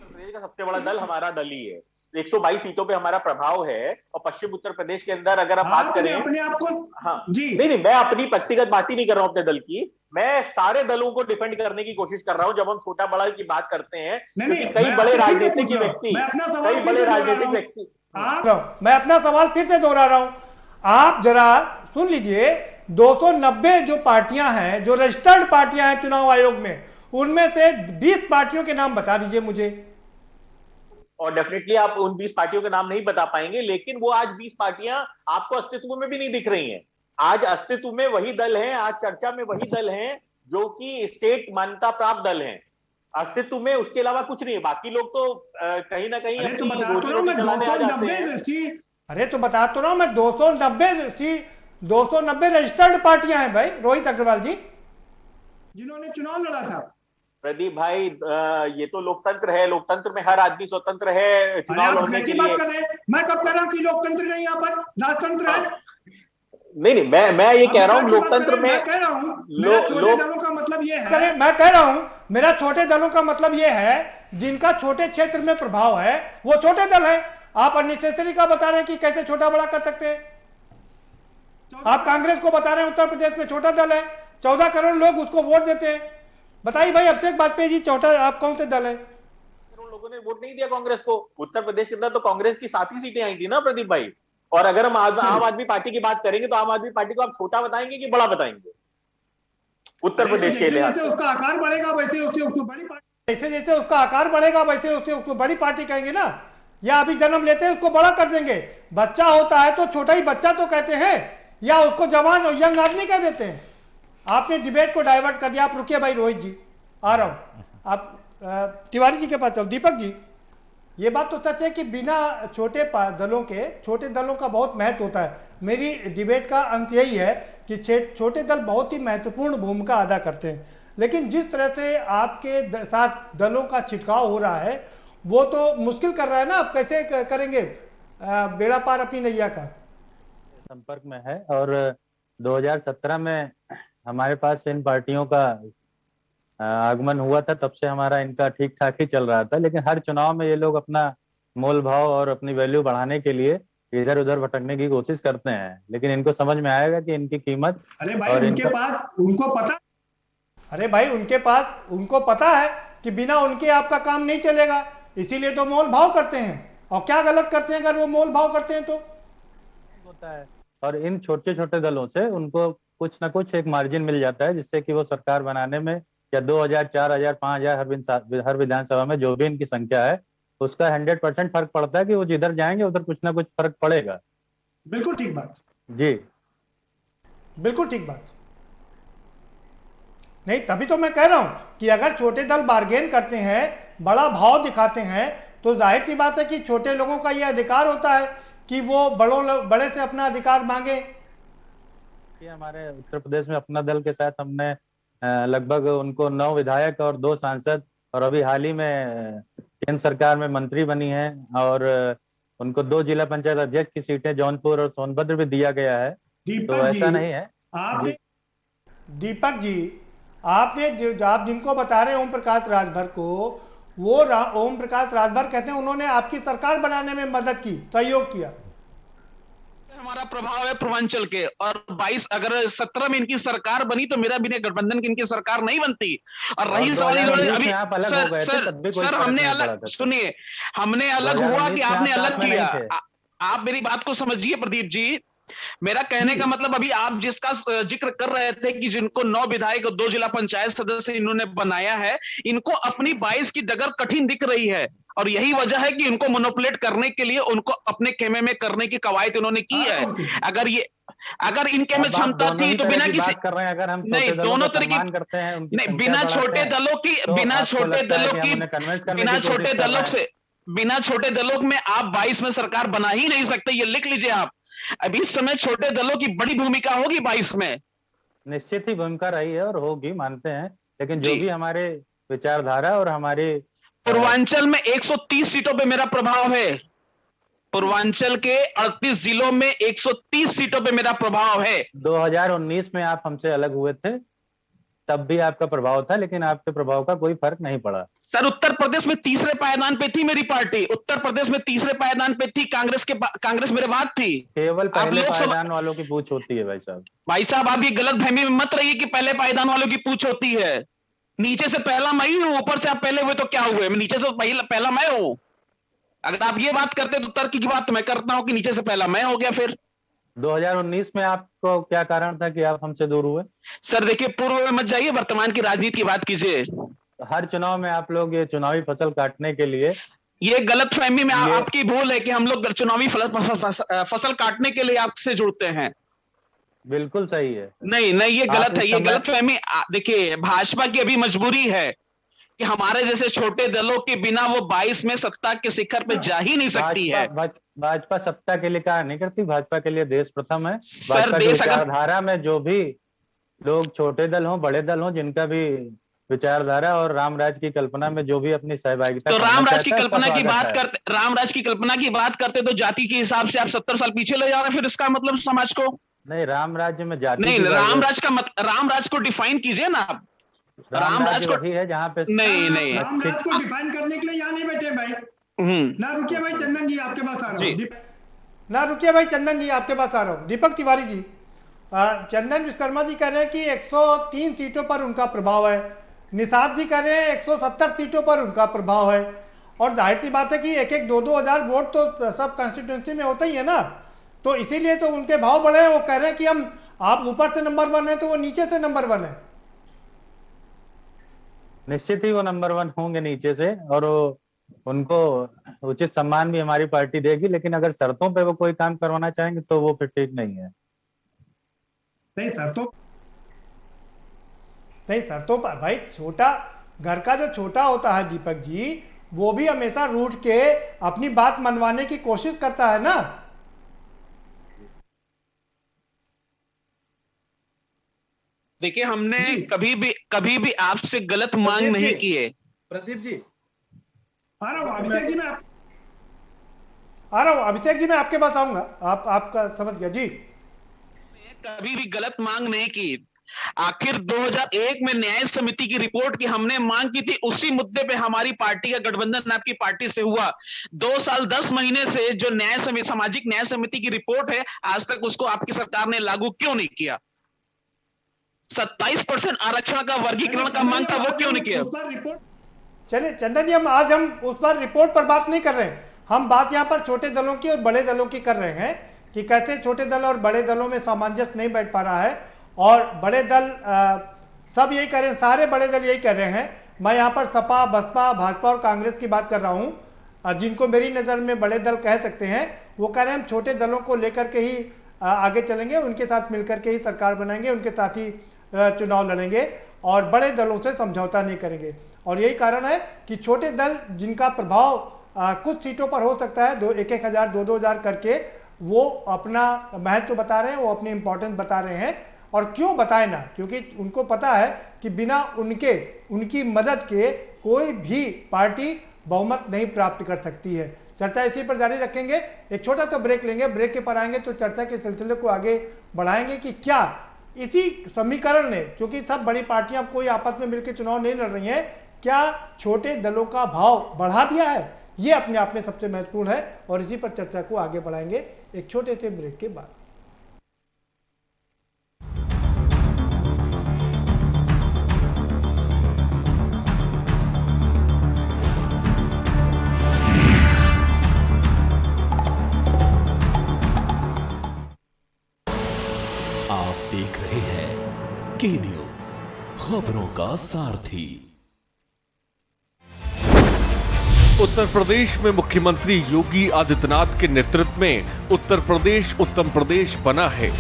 प्रदेश का सबसे बड़ा दल हमारा दल ही है, 122 सीटों पे हमारा प्रभाव है। और पश्चिम उत्तर प्रदेश के अंदर अगर आप बात करें, अपने आप को, हाँ जी नहीं, मैं अपनी व्यक्तिगत बात ही नहीं कर रहा हूं अपने दल की, मैं सारे दलों को डिफेंड करने की कोशिश कर रहा हूं जब हम छोटा बड़ा की बात करते हैं। क्योंकि कई बड़े राजनीतिक व्यक्ति मैं अपना सवाल फिर से दोहरा रहा हूं, आप जरा सुन लीजिए। 290 जो पार्टियां हैं, जो रजिस्टर्ड पार्टियां हैं चुनाव आयोग में, उनमें से 20 पार्टियों के नाम बता दीजिए मुझे। और डेफिनेटली आप उन 20 पार्टियों के नाम नहीं बता पाएंगे, लेकिन वो आज 20 पार्टियां आपको अस्तित्व में भी नहीं दिख रही हैं। आज अस्तित्व में वही दल हैं, आज चर्चा में वही दल हैं जो कि स्टेट मान्यता प्राप्त दल हैं। अस्तित्व में उसके अलावा कुछ नहीं है। बाकी लोग तो कहीं ना कहीं अपनी रोजी रोटी चलाने आ जाते हैं। अरे तो बता तो रहा हूं मैं, 290 रजिस्टर्ड पार्टियां हैं भाई रोहित अग्रवाल जी, जिन्होंने चुनाव लड़ा था। प्रदीप भाई, ये तो लोकतंत्र है, लोकतंत्र में हर आदमी स्वतंत्र है चुनाव लड़ने के लिए। बात कर रहे हैं, मैं कब कह रहा हूं कि लोकतंत्र नहीं, यहाँ पर राजतंत्र है। नहीं, मैं ये कह रहा हूं लोकतंत्र में, मैं कह रहा हूं मेरा छोटे दलों का मतलब ये है, मैं कह रहा हूं मेरा छोटे दलों का मतलब ये है जिनका छोटे क्षेत्र में प्रभाव है वो छोटे दल है। आप अननेसेसरी का बता रहे हैं कि कैसे छोटा बड़ा कर सकते हैं। आप कांग्रेस को बता रहे हैं उत्तर प्रदेश में छोटा दल है, 14 करोड़ लोग उसको वोट देते हैं। बताइए भाई अभिषेक वाजपेयी जी, छोटा आप कौन से दल है? लोगों ने वोट नहीं दिया कांग्रेस को। उत्तर प्रदेश के अंदर तो कांग्रेस की 7 ही सीटें आई थी ना प्रदीप भाई। और अगर हम आम आदमी पार्टी की बात करेंगे तो आम आदमी पार्टी को आप छोटा बताएंगे कि बड़ा बताएंगे उत्तर प्रदेश के लिए? उसका आकार बढ़ेगा वैसे उसको बड़ी पार्टी, जैसे उसका आकार बढ़ेगा वैसे उसको बड़ी पार्टी कहेंगे ना, या अभी जन्म लेते हैं उसको बड़ा कर देंगे। बच्चा होता है तो छोटा ही बच्चा तो कहते हैं, या उसको जवान यंग आदमी कह देते हैं। आपने डिबेट को डाइवर्ट कर दिया। आप रुकिए भाई, रोहित जी आ रहा हूं, आप तिवारी जी के पास चलो। दीपक जी, ये बात तो सच है कि बिना छोटे दलों का बहुत महत्व होता है। मेरी डिबेट का अंत यही है कि छोटे दल बहुत ही महत्वपूर्ण भूमिका अदा करते हैं, लेकिन जिस तरह से आपके साथ दलों का छिड़काव हो रहा है वो तो मुश्किल कर रहा है ना। आप कैसे करेंगे बेड़ा पार अपनी नैया का? संपर्क में है और 2017 में हमारे पास इन पार्टियों का आगमन हुआ था, तब से हमारा इनका ठीक ठाक ही चल रहा था। लेकिन हर चुनाव में ये लोग अपना मोल भाव और अपनी वैल्यू बढ़ाने के लिए इधर उधर भटकने की कोशिश करते हैं, लेकिन इनको समझ में आएगा कि इनकी कीमत। अरे भाई उनके पास उनको पता है कि बिना उनके आपका काम नहीं चलेगा, इसीलिए तो मोल भाव करते हैं। और क्या गलत करते हैं अगर वो मोल भाव करते हैं तो? होता है और इन छोटे छोटे दलों से उनको कुछ ना कुछ एक मार्जिन मिल जाता है, जिससे कि वो सरकार बनाने में या 2000, 4000, 5000 हर विधानसभा में जो भी इनकी संख्या है उसका 100% फर्क पड़ता है कि वो जिधर जाएंगे उधर कुछ ना कुछ फर्क पड़ेगा। बिल्कुल ठीक बात जी, बिल्कुल ठीक बात। नहीं, तभी तो मैं कह रहा हूं कि अगर छोटे दल बार्गेन करते हैं, बड़ा भाव दिखाते हैं, तो जाहिर सी बात है कि छोटे लोगों का यह अधिकार होता है कि वो बड़े से अपना अधिकार मांगे। हमारे उत्तर प्रदेश में अपना दल के साथ हमने लगभग उनको 9 विधायक और 2 सांसद और अभी हाल ही में केंद्र सरकार में मंत्री बनी है और उनको 2 जिला पंचायत अध्यक्ष की सीटें जौनपुर और सोनभद्र भी दिया गया है। तो ऐसा नहीं है। दीपक जी, आप जिनको बता रहे हैं ओम प्रकाश राजभर को, वो ओम प्रकाश राजभर कहते हैं उन्होंने आपकी सरकार बनाने में मदद की, सहयोग किया। हमारा प्रभाव है पूर्वांचल के, और 22 अगर 17 में इनकी सरकार बनी तो मेरा बिना गठबंधन की इनकी सरकार नहीं बनती। और रही सवाल इन्होंने अभी सर हमने अलग सुनिए, हमने अलग हुआ कि आपने अलग किया? आप मेरी बात को समझिए प्रदीप जी। मेरा कहने का मतलब अभी आप जिसका जिक्र कर रहे थे कि जिनको 9 विधायक और 2 जिला पंचायत सदस्य इन्होंने बनाया है, इनको अपनी 22 की डगर कठिन दिख रही है और यही वजह है कि उनको मोनोपुलेट करने के लिए उनको अपने खेमे में करने की कवायद उन्होंने की है। अगर इनके में क्षमता थी तो बिना किसी कर रहे हैं, अगर हम नहीं दोनों तरह की करते हैं नहीं, बिना छोटे दलों में आप 22 में सरकार बना ही नहीं सकते। ये लिख लीजिए आप। अभी इस समय छोटे दलों की बड़ी भूमिका होगी 22 में। निश्चित ही भूमिका रही है और होगी, मानते हैं, लेकिन जो भी हमारे विचारधारा और हमारे पूर्वांचल में 130 सीटों पे मेरा प्रभाव है। पूर्वांचल के 38 जिलों में 130 सीटों पे मेरा प्रभाव है। 2019 में आप हमसे अलग हुए थे, तब भी आपका प्रभाव था, लेकिन आपके प्रभाव का कोई फर्क नहीं पड़ा। सर उत्तर प्रदेश में तीसरे पायदान पे थी मेरी पार्टी, उत्तर प्रदेश में तीसरे पायदान पे थी, कांग्रेस मेरे बाद थी। केवल पहले पायदान वालों की पूछ होती है भाई साहब। भाई साहब आप ये गलत फहमी में मत रहिए कि पहले पायदान वालों की पूछ होती है। नीचे से पहला मैं ही हूं, ऊपर से आप पहले हुए तो क्या हुए? नीचे से पहला मैं हूं। अगर आप ये बात करते तो तर्क की बात मैं करता हूं कि नीचे से पहला मैं हो गया। फिर 2019 में आपको क्या कारण था कि आप हमसे दूर हुए? सर देखिए, पूर्व में मत जाइए, वर्तमान की राजनीति की बात कीजिए। हर चुनाव में आप लोग ये चुनावी फसल काटने के लिए, ये गलत फहमी में आपकी भूल है कि हम लोग चुनावी फसल काटने के लिए आपसे जुड़ते हैं। बिल्कुल सही है। नहीं नहीं, ये गलत है, ये समय- गलतफहमी। देखिए, भाजपा की अभी मजबूरी है कि हमारे जैसे छोटे दलों के बिना वो 22 में सत्ता के शिखर पे जा ही नहीं सकती है। भाजपा सत्ता के लिए कार्य नहीं करती, भाजपा के लिए देश प्रथम है। सर, भाजपा की देश अगर विचारधारा में जो भी लोग छोटे दल हों बड़े दल हों, जिनका भी विचारधारा और रामराज की कल्पना में जो भी अपनी सहभागिता तो करना रामराज की चाहता है, कल्पना उसका की स्वागत बात है। करते, रामराज की कल्पना की बात करते तो जाति के हिसाब से आप 70 साल पीछे ले जा रहे हैं, फिर इसका मतलब समाज को नहीं, राम राज्य में जाति नहीं, की बात- रामराज का रामराज को डिफाइन कीजिए ना आप। रामराज को वही है जहाँ पे नहीं नहीं रामराज को डिफाइन करने के लिए यहाँ नहीं बैठे भाई। ना रुकिए भाई, चंदन जी आपके पास आ रहा हूँ। ना रुकिए भाई, चंदन जी आपके पास आ रहा हूँ। दीपक तिवारी जी, चंदन विश्वकर्मा जी कह रहे हैं कि 103 सीटों पर उनका प्रभाव है, निषाद जी कह रहे हैं 170 सीटों पर उनका प्रभाव है, और जाहिर सी बात है कि एक एक 2-2 हजार वोट तो सब कंस्टिट्यूंसी में होता ही है ना, तो इसीलिए तो उनके भाव बढ़े हैं। वो कह रहे हैं कि हम, आप ऊपर से नंबर 1 है तो वो नीचे से नंबर 1 है। निश्चित ही वो नंबर 1 होंगे नीचे से, और उनको उचित सम्मान भी हमारी पार्टी देगी, लेकिन अगर शर्तों पे वो कोई काम करवाना चाहेंगे तो वो फिर ठीक नहीं है। नहीं शर्तों पर भाई, छोटा घर का जो छोटा होता है दीपक जी, वो भी हमेशा रूठ के अपनी बात मनवाने की कोशिश करता है ना। देखिए, हमने कभी भी आपसे गलत मांग नहीं की है। प्रदीप जी आ रहा हूँ, अभिषेक जी मैं अभिषेक जी मैं आपके पास आऊंगा, आपका समझ गया जी। कभी भी गलत मांग नहीं की। आखिर 2001 में न्याय समिति की रिपोर्ट की हमने मांग की थी, उसी मुद्दे पे हमारी पार्टी का गठबंधन आपकी पार्टी से हुआ। 2 साल 10 महीने से जो न्याय समिति, सामाजिक न्याय समिति की रिपोर्ट है, आज तक उसको आपकी सरकार ने लागू क्यों नहीं किया? 27% आरक्षण का वर्गीकरण का मांग था, वो क्यों नहीं किया? चलिए चंदन जी, हम उस पर रिपोर्ट पर बात नहीं कर रहे हैं, हम बात यहाँ पर छोटे दलों की और बड़े दलों की कर रहे हैं कि कैसे छोटे दल और बड़े दलों में सामंजस्य नहीं बैठ पा रहा है, और बड़े दल सब यही कह रहे हैं, सारे बड़े दल यही कह रहे हैं। मैं यहाँ पर सपा, बसपा, भाजपा और कांग्रेस की बात कर रहा हूँ, जिनको मेरी नज़र में बड़े दल कह सकते हैं। वो कह रहे हैं हम छोटे दलों को लेकर के ही आगे चलेंगे, उनके साथ मिलकर के ही सरकार बनाएंगे, उनके साथ ही चुनाव लड़ेंगे, और बड़े दलों से समझौता नहीं करेंगे। और यही कारण है कि छोटे दल जिनका प्रभाव कुछ सीटों पर हो सकता है, 1-1 हजार 2-2 हजार करके, वो अपना महत्व बता रहे हैं, वो अपनी इंपॉर्टेंस बता रहे हैं। और क्यों बताए ना, क्योंकि उनको पता है कि बिना उनकी मदद के कोई भी पार्टी बहुमत नहीं प्राप्त कर सकती है। चर्चा इसी पर जारी रखेंगे, एक छोटा सा ब्रेक लेंगे, ब्रेक के पर आएंगे तो चर्चा के सिलसिले को आगे बढ़ाएंगे कि क्या इसी समीकरण ने, क्योंकि सब बड़ी पार्टियां कोई आपस में मिलकर चुनाव नहीं लड़ रही हैं, क्या छोटे दलों का भाव बढ़ा दिया है? ये अपने आप में सबसे महत्वपूर्ण है, और इसी पर चर्चा को आगे बढ़ाएंगे एक छोटे से ब्रेक के बाद। आप देख रहे हैं के न्यूज, खबरों का सारथी। उत्तर प्रदेश में मुख्यमंत्री योगी आदित्यनाथ के नेतृत्व में उत्तर प्रदेश उत्तम प्रदेश बना है।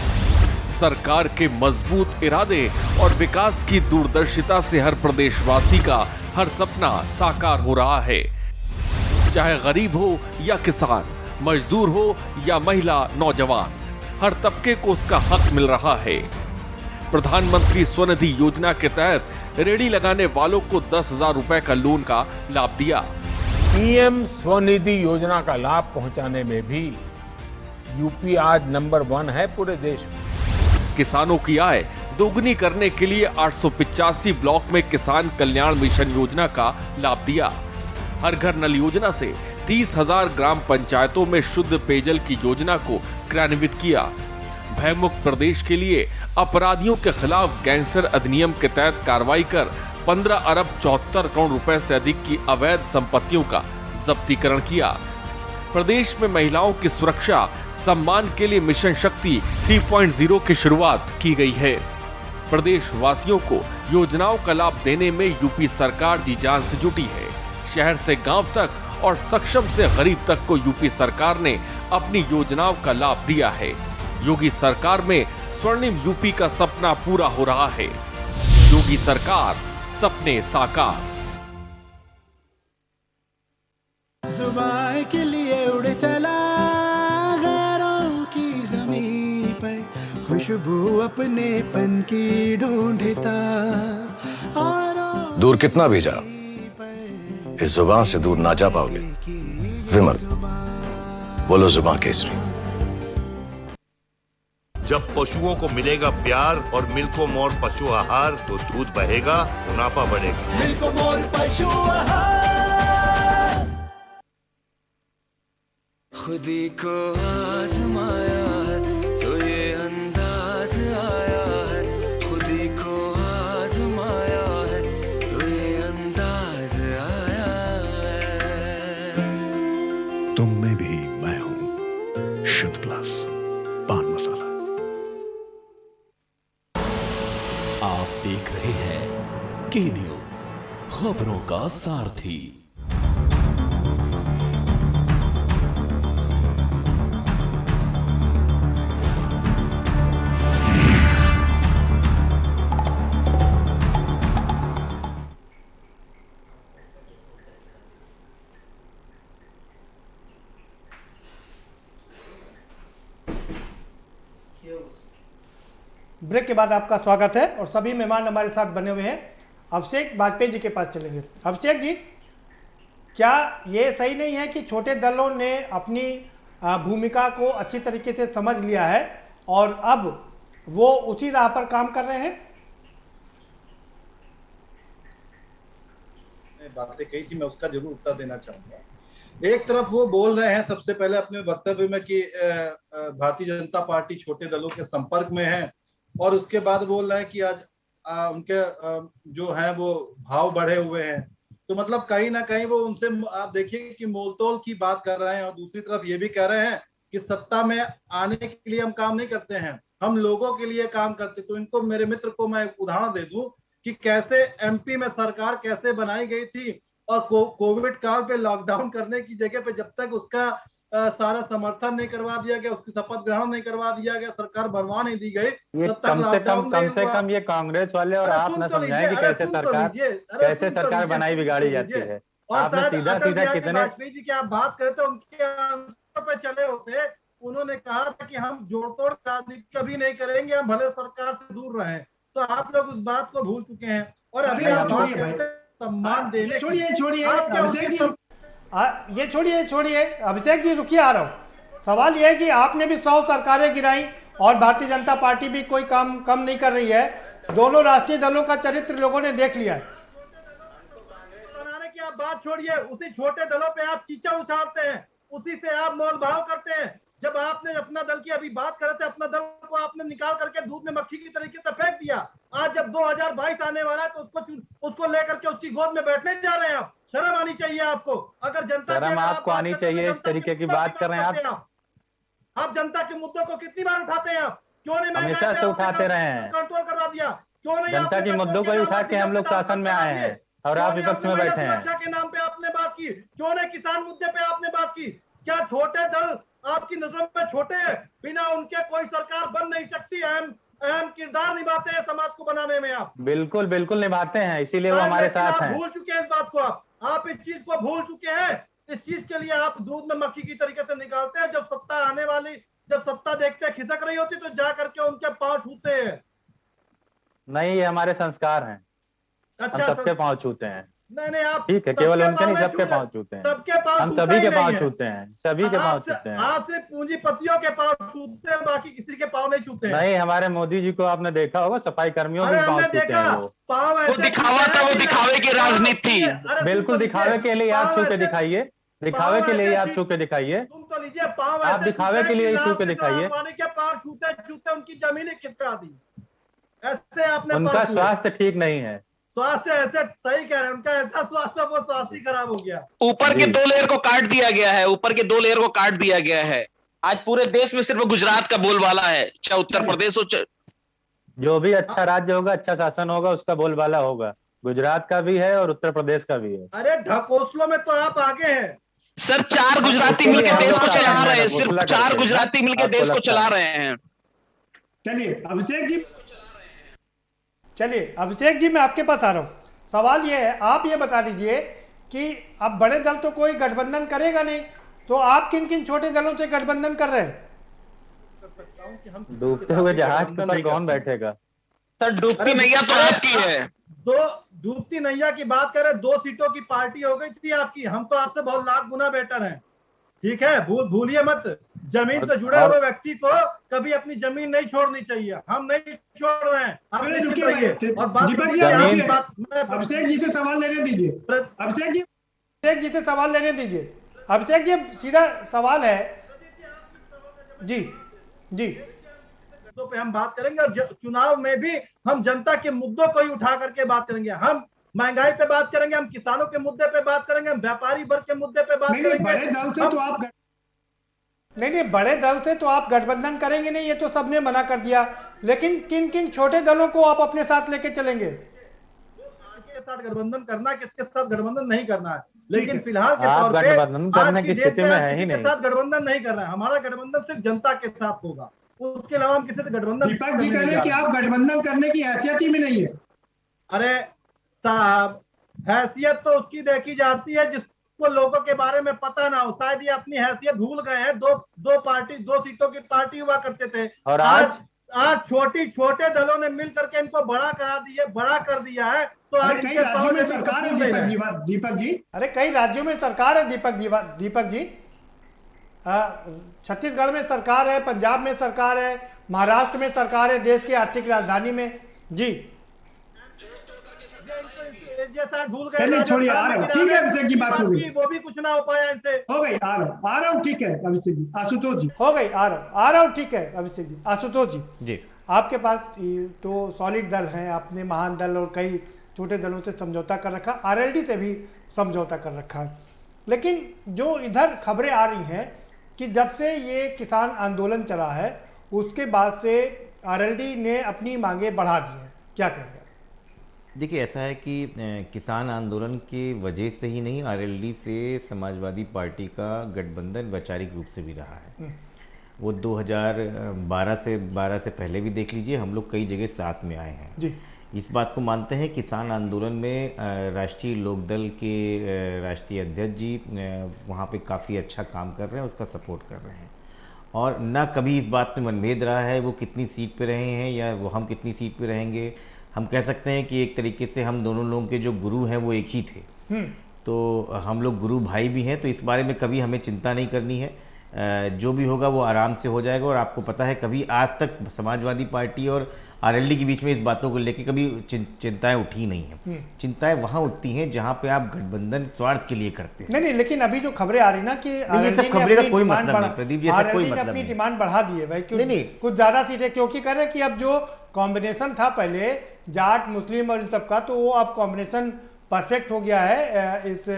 सरकार के मजबूत इरादे और विकास की दूरदर्शिता से हर प्रदेशवासी का हर सपना साकार हो रहा है। चाहे गरीब हो या किसान, मजदूर हो या महिला, नौजवान, हर तबके को उसका हक मिल रहा है। प्रधानमंत्री स्वनिधि योजना के तहत रेहड़ी लगाने वालों को 10,000 रुपए का लोन का लाभ दिया। पीएम स्वनिधि योजना का लाभ पहुंचाने में भी यूपी आज नंबर 1 है पूरे देश में। किसानों की आय दोगुनी करने के लिए 885 ब्लॉक में किसान कल्याण मिशन योजना का लाभ दिया। हर घर नल योजना से 30,000 ग्राम पंचायतों में शुद्ध पेयजल की योजना को क्रियान्वित किया। भयमुक्त प्रदेश के लिए अपराधियों के खिलाफ गैंगस्टर अधिनियम के तहत कार्रवाई कर 15 अरब 74 करोड़ रुपए से अधिक की अवैध संपत्तियों का जब्तीकरण किया। प्रदेश में महिलाओं की सुरक्षा सम्मान के लिए मिशन शक्ति 3.0 की शुरुआत की गई है। प्रदेश वासियों को योजनाओं का लाभ देने में यूपी सरकार जी जान से जुटी है। शहर से गांव तक और सक्षम से गरीब तक को यूपी सरकार ने अपनी योजनाओं का लाभ दिया है। योगी सरकार में स्वर्णिम यूपी का सपना पूरा हो रहा है। योगी सरकार, सपने साकार। जुबान के लिए उड़ चला गैरों की ज़मीं पर, खुशबू अपने पन की ढूंढता। दूर कितना भी जाओ, इस जुबान से दूर ना जा पाओगे। विमल, बोलो जुबान केसरी। जब पशुओं को मिलेगा प्यार और मिल्को मोर पशु आहार, तो दूध बहेगा, मुनाफा बढ़ेगा। मिल्को मोर पशु आहार। खुदी को आजमाया है तो ये अंदाज आया है, खुदी को आजमाया है तो ये अंदाज आया है। तुम में भी मैं हूं, शुद्ध प्लस पान मसाला। आप देख रहे हैं के न्यूज, खबरों का सारथी। ब्रेक के बाद आपका स्वागत है और सभी मेहमान हमारे साथ बने हुए हैं। अभिषेक वाजपेयी जी के पास चलेंगे। अभिषेक जी, क्या ये सही नहीं है कि छोटे दलों ने अपनी भूमिका को अच्छी तरीके से समझ लिया है और अब वो उसी राह पर काम कर रहे हैं? बातें कही थी, मैं उसका जरूर उत्तर देना चाहूंगा। एक तरफ वो बोल रहे हैं सबसे पहले अपने वक्तव्य में कि भारतीय जनता पार्टी छोटे दलों के संपर्क में है, और उसके बाद बोल रहे हैं कि आज उनके जो है वो भाव बढ़े हुए हैं। तो मतलब कहीं ना कहीं वो उनसे आप देखिए कि मोलतोल की बात कर रहे हैं, और दूसरी तरफ ये भी कह रहे हैं कि सत्ता में आने के लिए हम काम नहीं करते हैं, हम लोगों के लिए काम करते। तो इनको, मेरे मित्र को मैं उदाहरण दे दूं कि कैसे एमपी में सरकार कैसे बनाई गई थी, और कोविड काल पे लॉकडाउन करने की जगह पे जब तक उसका सारा समर्थन नहीं करवा दिया गया, उसकी शपथ ग्रहण नहीं करवा दिया गया, सरकार बनवा नहीं दी गई, ये कम से कम ये कांग्रेस वाले और आप न समझाएं कि कैसे सरकार बनाई बिगाड़ी जाती है। आपने सीधा कितने वाजपेयी जी की आप बात करते तो उनके आंसर पे चले होते। उन्होंने कहा था कि हम जोड़तोड़ राजनीति कभी नहीं करेंगे, हम भले सरकार से दूर रहे। तो आप लोग उस बात को भूल चुके हैं। और अभी आप सम्मान देने, छोड़िए अभिषेक जी, रुकिए, आ रहा हूँ। सवाल यह है कि आपने भी 100 सरकारें गिराई और भारतीय जनता पार्टी भी कोई काम कम नहीं कर रही है। दोनों राष्ट्रीय दलों का चरित्र लोगों ने देख लिया है। बनाने की आप बात छोड़िए, उसी छोटे दलों पे आप कीचड़ उछालते हैं, उसी से आप मोल भाव करते हैं। जब आपने अपना दल की अभी बात कर रहे थे, अपना दल को आपने निकाल करके दूध में मक्खी की तरीके से फेंक दिया। आज जब 2022 आने वाला है तो उसको लेकर के उसकी गोद में बैठने जा रहे हैं आप। शर्म आनी चाहिए आपको। अगर जनता, शर्म आपको आनी चाहिए। इस तरीके की बात कर रहे हैं आप जनता के मुद्दों को कितनी बार उठाते हैं आप? क्यों नहीं? हमेशा से उठाते रहे हैं, कंट्रोल करवा दिया। क्यों नहीं? जनता के मुद्दों को ही उठा के हम लोग शासन में आए हैं और आप विपक्ष में बैठे हैं। सुरक्षा के नाम पे आपने बात की, क्यों नहीं किसान मुद्दे पे आपने बात की? क्या छोटे दल आपकी नजरों में छोटे हैं? बिना उनके कोई सरकार बन नहीं सकती। अहम किरदार निभाते हैं समाज को बनाने में आप। बिल्कुल निभाते हैं, इसीलिए वो हमारे साथ हैं। भूल चुके हैं इस बात को, आप इस चीज को भूल चुके हैं। इस चीज के लिए आप दूध में मक्खी की तरीके से निकालते हैं। जब सत्ता आने वाली, जब सत्ता देखते खिसक रही होती तो जा करके उनके पांव छूते हैं। नहीं, ये हमारे संस्कार हैं। अच्छा, हम सबके पांव छूते हैं। नहीं, आप ठीक है, केवल उनके नहीं, सबके पांव छूते हैं। हम सभी के पांव छूते हैं, सभी के पांव छूते हैं। आप सिर्फ पूंजीपतियों के पांव छूते हैं, बाकी किसी के पांव नहीं छूते हैं। नहीं, हमारे मोदी जी को आपने देखा होगा, सफाई कर्मियों के पांव छूते हैं। वो दिखावा था, वो दिखावे की राजनीति थी। बिल्कुल दिखावे के लिए आप छू के दिखाइए, दिखावे के लिए आप छू के दिखाइए। तुम तो लीजिए पांव, आप दिखावे के लिए छू के दिखाइए। के पांव छूते उनकी जमीनें खिसका दी। ऐसे आपने, उनका स्वास्थ्य ठीक नहीं है। स्वास्थ्य ऐसे, सही कह रहे हैं, उनका ऐसा स्वास्थ्य, वो स्वास्थ्य खराब हो गया। ऊपर के 2 लेयर को काट दिया गया है, ऊपर के 2 लेयर को काट दिया गया है। आज पूरे देश में सिर्फ गुजरात का बोलबाला है, चाहे उत्तर प्रदेश हो। जो भी अच्छा राज्य होगा, अच्छा शासन होगा, उसका बोलबाला होगा। गुजरात का भी है और उत्तर प्रदेश का भी है। अरे ढकोसलों में तो आप आगे हैं सर। 4 गुजराती मिलकर देश को चला रहे हैं, सिर्फ 4 गुजराती मिलकर देश को चला रहे हैं। चलिए अभिषेक जी, मैं आपके पास आ रहा हूँ। सवाल ये है, आप ये बता दीजिए कि अब बड़े दल तो कोई गठबंधन करेगा नहीं, तो आप किन किन छोटे दलों से गठबंधन कर रहे हैं? डूबते हुए जहाज पर कौन बैठेगा? सर डूबती नैया तो आपकी है। दो डूबती नैया की बात करें, 2 सीटों की पार्टी हो गई थी आपकी। हम तो आपसे बहुत लाख गुना बेटर हैं, ठीक है? भूलिए मत, जमीन से जुड़े हुए व्यक्ति को कभी अपनी जमीन नहीं छोड़नी चाहिए। हम नहीं छोड़ रहे हैं, आप निश्चित रहिए। और दीपक जी, अभिषेक जी से सवाल लेने दीजिए। अभिषेक जी से सवाल लेने दीजिए। अभिषेक जी, सीधा सवाल है जी। तो पे हम बात करेंगे, और चुनाव में भी हम जनता के मुद्दों को ही उठा करके बात करेंगे। हम महंगाई पे बात करेंगे, हम किसानों के मुद्दे पे बात करेंगे, हम व्यापारी वर्ग के मुद्दे पे बात करेंगे। बड़े दल से तो आप नहीं, बड़े दल से तो आप गठबंधन करेंगे नहीं, ये तो सबने मना कर दिया। लेकिन किन किन छोटे दलों को आप अपने साथ लेके चलेंगे? के साथ गठबंधन करना, किसके साथ गठबंधन नहीं करना है, लेकिन फिलहाल के तौर पे गठबंधन करने की स्थिति में है ही नहीं। साथ गठबंधन नहीं कर रहे हैं। हमारा गठबंधन सिर्फ जनता के साथ होगा, उसके अलावा हम किसी से गठबंधन। दीपक जी कह रहे हैं कि आप गठबंधन करने की हैसियत ही में नहीं है। अरे साहब, हैसियत तो उसकी देखी जाती है जिसको लोगों के बारे में पता ना हो। शायद ये अपनी हैसियत भूल गए हैं। दो सीटों की पार्टी हुआ करते थे, और आज छोटे दलों ने मिल करके इनको बड़ा कर दिया है। तो कई राज्यों में सरकार है दीपक जी। अरे कई राज्यों में सरकार है दीपक जी। छत्तीसगढ़ में सरकार है, पंजाब में सरकार है, महाराष्ट्र में सरकार है, देश की आर्थिक राजधानी में। जी भूल गए, छोड़िए, आ रहा हूँ। ठीक है अभिषेक जी, बात हो गई, वो भी कुछ ना हो पाया इनसे। हो गई, आ रहा हूँ। ठीक है अभिषेक जी। आशुतोष जी, हो गई, आ रहा हूँ। ठीक है अभिषेक जी। आशुतोष जी, आपके पास तो सॉलिड दल हैं, आपने महान दल और कई छोटे दलों से समझौता कर रखा, आरएलडी से भी समझौता कर रखा है। लेकिन जो इधर खबरें आ रही हैं कि जब से ये किसान आंदोलन चला है उसके बाद से आरएलडी ने अपनी मांगे बढ़ा दी हैं, क्या कहेंगे? देखिए, ऐसा है कि किसान आंदोलन के वजह से ही नहीं, आरएलडी से समाजवादी पार्टी का गठबंधन वैचारिक रूप से भी रहा है। वो 2012 से पहले भी देख लीजिए, हम लोग कई जगह साथ में आए हैं जी। इस बात को मानते हैं। किसान आंदोलन में राष्ट्रीय लोकदल के राष्ट्रीय अध्यक्ष जी वहाँ पे काफ़ी अच्छा काम कर रहे हैं, उसका सपोर्ट कर रहे हैं, और ना कभी इस बात में मनभेद रहा है वो कितनी सीट पे रहे हैं या वो हम कितनी सीट पे रहेंगे। हम कह सकते हैं कि एक तरीके से हम दोनों लोगों के जो गुरु हैं वो एक ही थे, तो हम लोग गुरु भाई भी हैं, तो इस बारे में कभी हमें चिंता नहीं करनी है। जो भी होगा वो आराम से हो जाएगा। और आपको पता है, कभी आज तक समाजवादी पार्टी और आरएलडी के बीच में इस बातों को लेकर कभी चिंताएं उठी नहीं हैं। चिंताएं वहां उठती हैं जहां पे आप गठबंधन स्वार्थ के लिए करते हैं। नहीं, लेकिन अभी जो खबरें आ रही ना कि ये सब खबरें का कोई मतलब नहीं प्रदीप जी, ऐसा कोई मतलब अपनी डिमांड बढ़ा दी है भाई, क्यों नहीं कुछ ज्यादा सीटें, क्योंकि कह रहे हैं कि अब जो कॉम्बिनेशन था पहले जाट मुस्लिम और इन सब का, तो वो अब कॉम्बिनेशन परफेक्ट हो गया है इस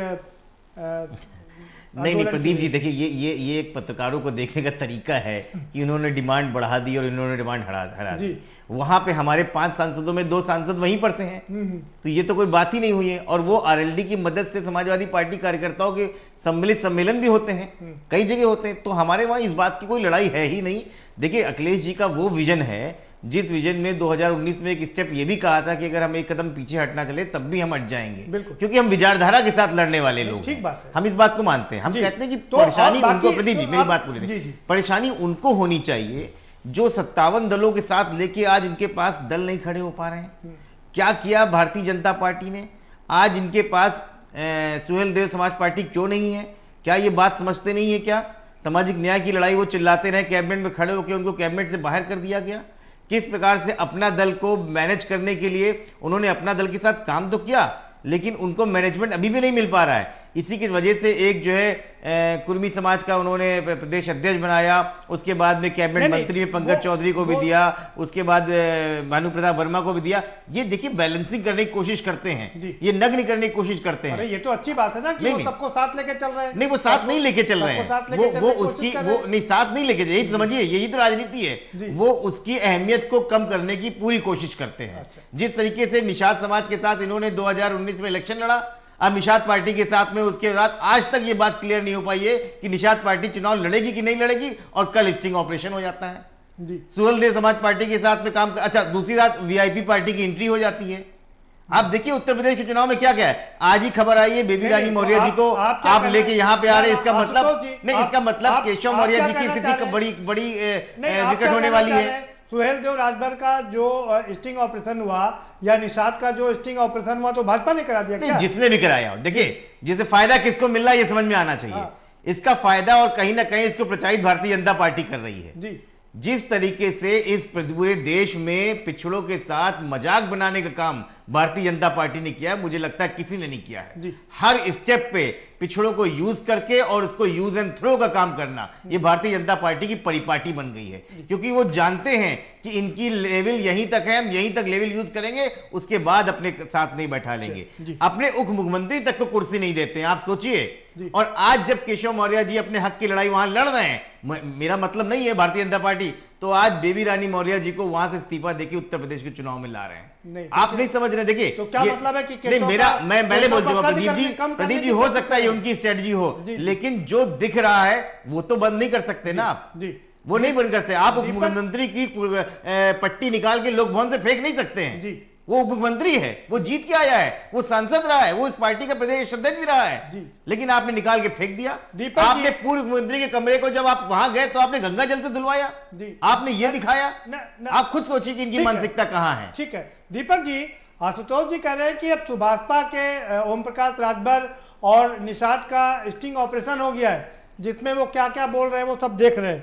नहीं प्रदीप जी, देखिए ये एक पत्रकारों को देखने का तरीका है कि उन्होंने डिमांड बढ़ा दी और इन्होंने डिमांड हरा दी। वहां पे हमारे 5 सांसदों में 2 सांसद वहीं पर से हैं, तो ये तो कोई बात ही नहीं हुई है। और वो आरएलडी की मदद से समाजवादी पार्टी कार्यकर्ताओं के सम्मिलित सम्मेलन भी होते हैं, कई जगह होते हैं, तो हमारे वहां इस बात की कोई लड़ाई है ही नहीं। देखिए, अखिलेश जी का वो विजन है, जिस विजन में 2019 में एक स्टेप ये भी कहा था कि अगर हम एक कदम पीछे हटना चले तब भी हम हट जाएंगे, क्योंकि हम विचारधारा के साथ लड़ने वाले लोग ठीक बात है, हम इस बात को मानते हैं। हम कहते हैं कि परेशानी उनको, प्रदीप जी मेरी बात पूरी, परेशानी उनको होनी चाहिए जो 57 दलों के साथ लेके आज इनके पास दल नहीं खड़े हो पा रहे हैं। क्या किया भारतीय जनता पार्टी ने? आज इनके पास सुहेलदेव समाज पार्टी क्यों नहीं है? क्या ये बात समझते नहीं है? क्या सामाजिक न्याय की लड़ाई वो चिल्लाते रहे, कैबिनेट में खड़े होकर उनको कैबिनेट से बाहर कर दिया गया। किस प्रकार से अपना दल को मैनेज करने के लिए उन्होंने अपना दल के साथ काम तो किया, लेकिन उनको मैनेजमेंट अभी भी नहीं मिल पा रहा है। इसी की वजह से एक जो है कुर्मी समाज का उन्होंने प्रदेश अध्यक्ष बनाया, उसके बाद में कैबिनेट मंत्री में पंकज चौधरी को भी दिया, उसके बाद भानु प्रताप वर्मा को भी दिया। ये देखिए बैलेंसिंग करने की कोशिश करते हैं, ये नग्न करने की कोशिश करते हैं। ये तो अच्छी बात है ना कि वो सबको साथ लेके चल रहे हैं। नहीं, वो साथ नहीं लेके चल रहे हैं, वो उसकी वो नहीं साथ नहीं लेके, यही समझिए, यही तो राजनीति है। वो उसकी अहमियत को कम करने की पूरी कोशिश करते हैं। जिस तरीके से निषाद समाज के साथ इन्होंने 2019 में इलेक्शन लड़ा, अब निषाद पार्टी के साथ में उसके बाद आज तक ये बात क्लियर नहीं हो पाई है कि निषाद पार्टी चुनाव लड़ेगी कि नहीं लड़ेगी, और कल स्टिंग ऑपरेशन हो जाता है। सुहेलदेव समाज पार्टी के साथ में काम कर, अच्छा दूसरी बात वीआईपी पार्टी की एंट्री हो जाती है। आप देखिए उत्तर प्रदेश के चुनाव में क्या क्या है, आज ही खबर आई है बेबी रानी मौर्य जी को आप लेके यहाँ पे आ रहे हैं, इसका मतलब नहीं, इसका मतलब केशव मौर्य जी की स्थिति बड़ी विकट होने वाली है। सुहेलदेव राजभर का जो स्टिंग ऑपरेशन हुआ या निषाद का जो स्टिंग ऑपरेशन हुआ तो भाजपा ने करा दिया क्या? जिसने भी कराया, देखिए जिसे फायदा किसको मिल रहा है ये समझ में आना चाहिए। इसका फायदा और कहीं ना कहीं इसको प्रचारित भारतीय जनता पार्टी कर रही है जी। जिस तरीके से इस पूरे देश में पिछड़ों के साथ मजाक बनाने का काम भारतीय जनता पार्टी ने किया है, मुझे लगता है किसी ने नहीं किया है। हर स्टेप पे पिछड़ों को यूज करके और उसको यूज एंड थ्रो का काम करना, ये भारतीय जनता पार्टी की परिपाटी बन गई है, क्योंकि वो जानते हैं कि इनकी लेवल यहीं तक है, हम यहीं तक लेवल यूज करेंगे, उसके बाद अपने साथ नहीं बैठा लेंगे। अपने उप मुख्यमंत्री तक को कुर्सी नहीं देते हैं, आप सोचिए। और आज जब केशव मौर्य जी अपने हक की लड़ाई वहां लड़ रहे हैं, मेरा मतलब नहीं है भारतीय जनता पार्टी, तो आज बेबी रानी मौर्य जी को वहां से इस्तीफा देके उत्तर प्रदेश के चुनाव में ला रहे हैं। आप नहीं समझ रहे। देखिए तो क्या मतलब है कि नहीं, मैं पहले बोल चुका प्रदीप जी हो सकता है उनकी स्ट्रेटजी हो, लेकिन जो दिख रहा है वो तो बंद नहीं कर सकते ना आप, वो नहीं बंद कर सकते। आप उप मुख्यमंत्री की पट्टी निकाल के लोक भवन से फेंक नहीं सकते हैं। वो उप मुख्यमंत्री है, वो जीत के आया है, वो सांसद रहा है, वो इस पार्टी का प्रदेश अध्यक्ष भी रहा है, लेकिन आपने निकाल के फेंक दिया। आपने पूर्व मुख्यमंत्री के कमरे को जब आप वहां गए तो आपने गंगा जल से धुलवाया, आपने ये दिखाया। आप खुद सोचिए कि इनकी मानसिकता कहां है। ठीक है दीपक जी, आशुतोष जी कह रहे हैं कि अब सुभाषपा के ओम प्रकाश राजभर और निषाद का स्टिंग ऑपरेशन हो गया है, जिसमें वो क्या क्या बोल रहे हैं वो सब देख रहे हैं,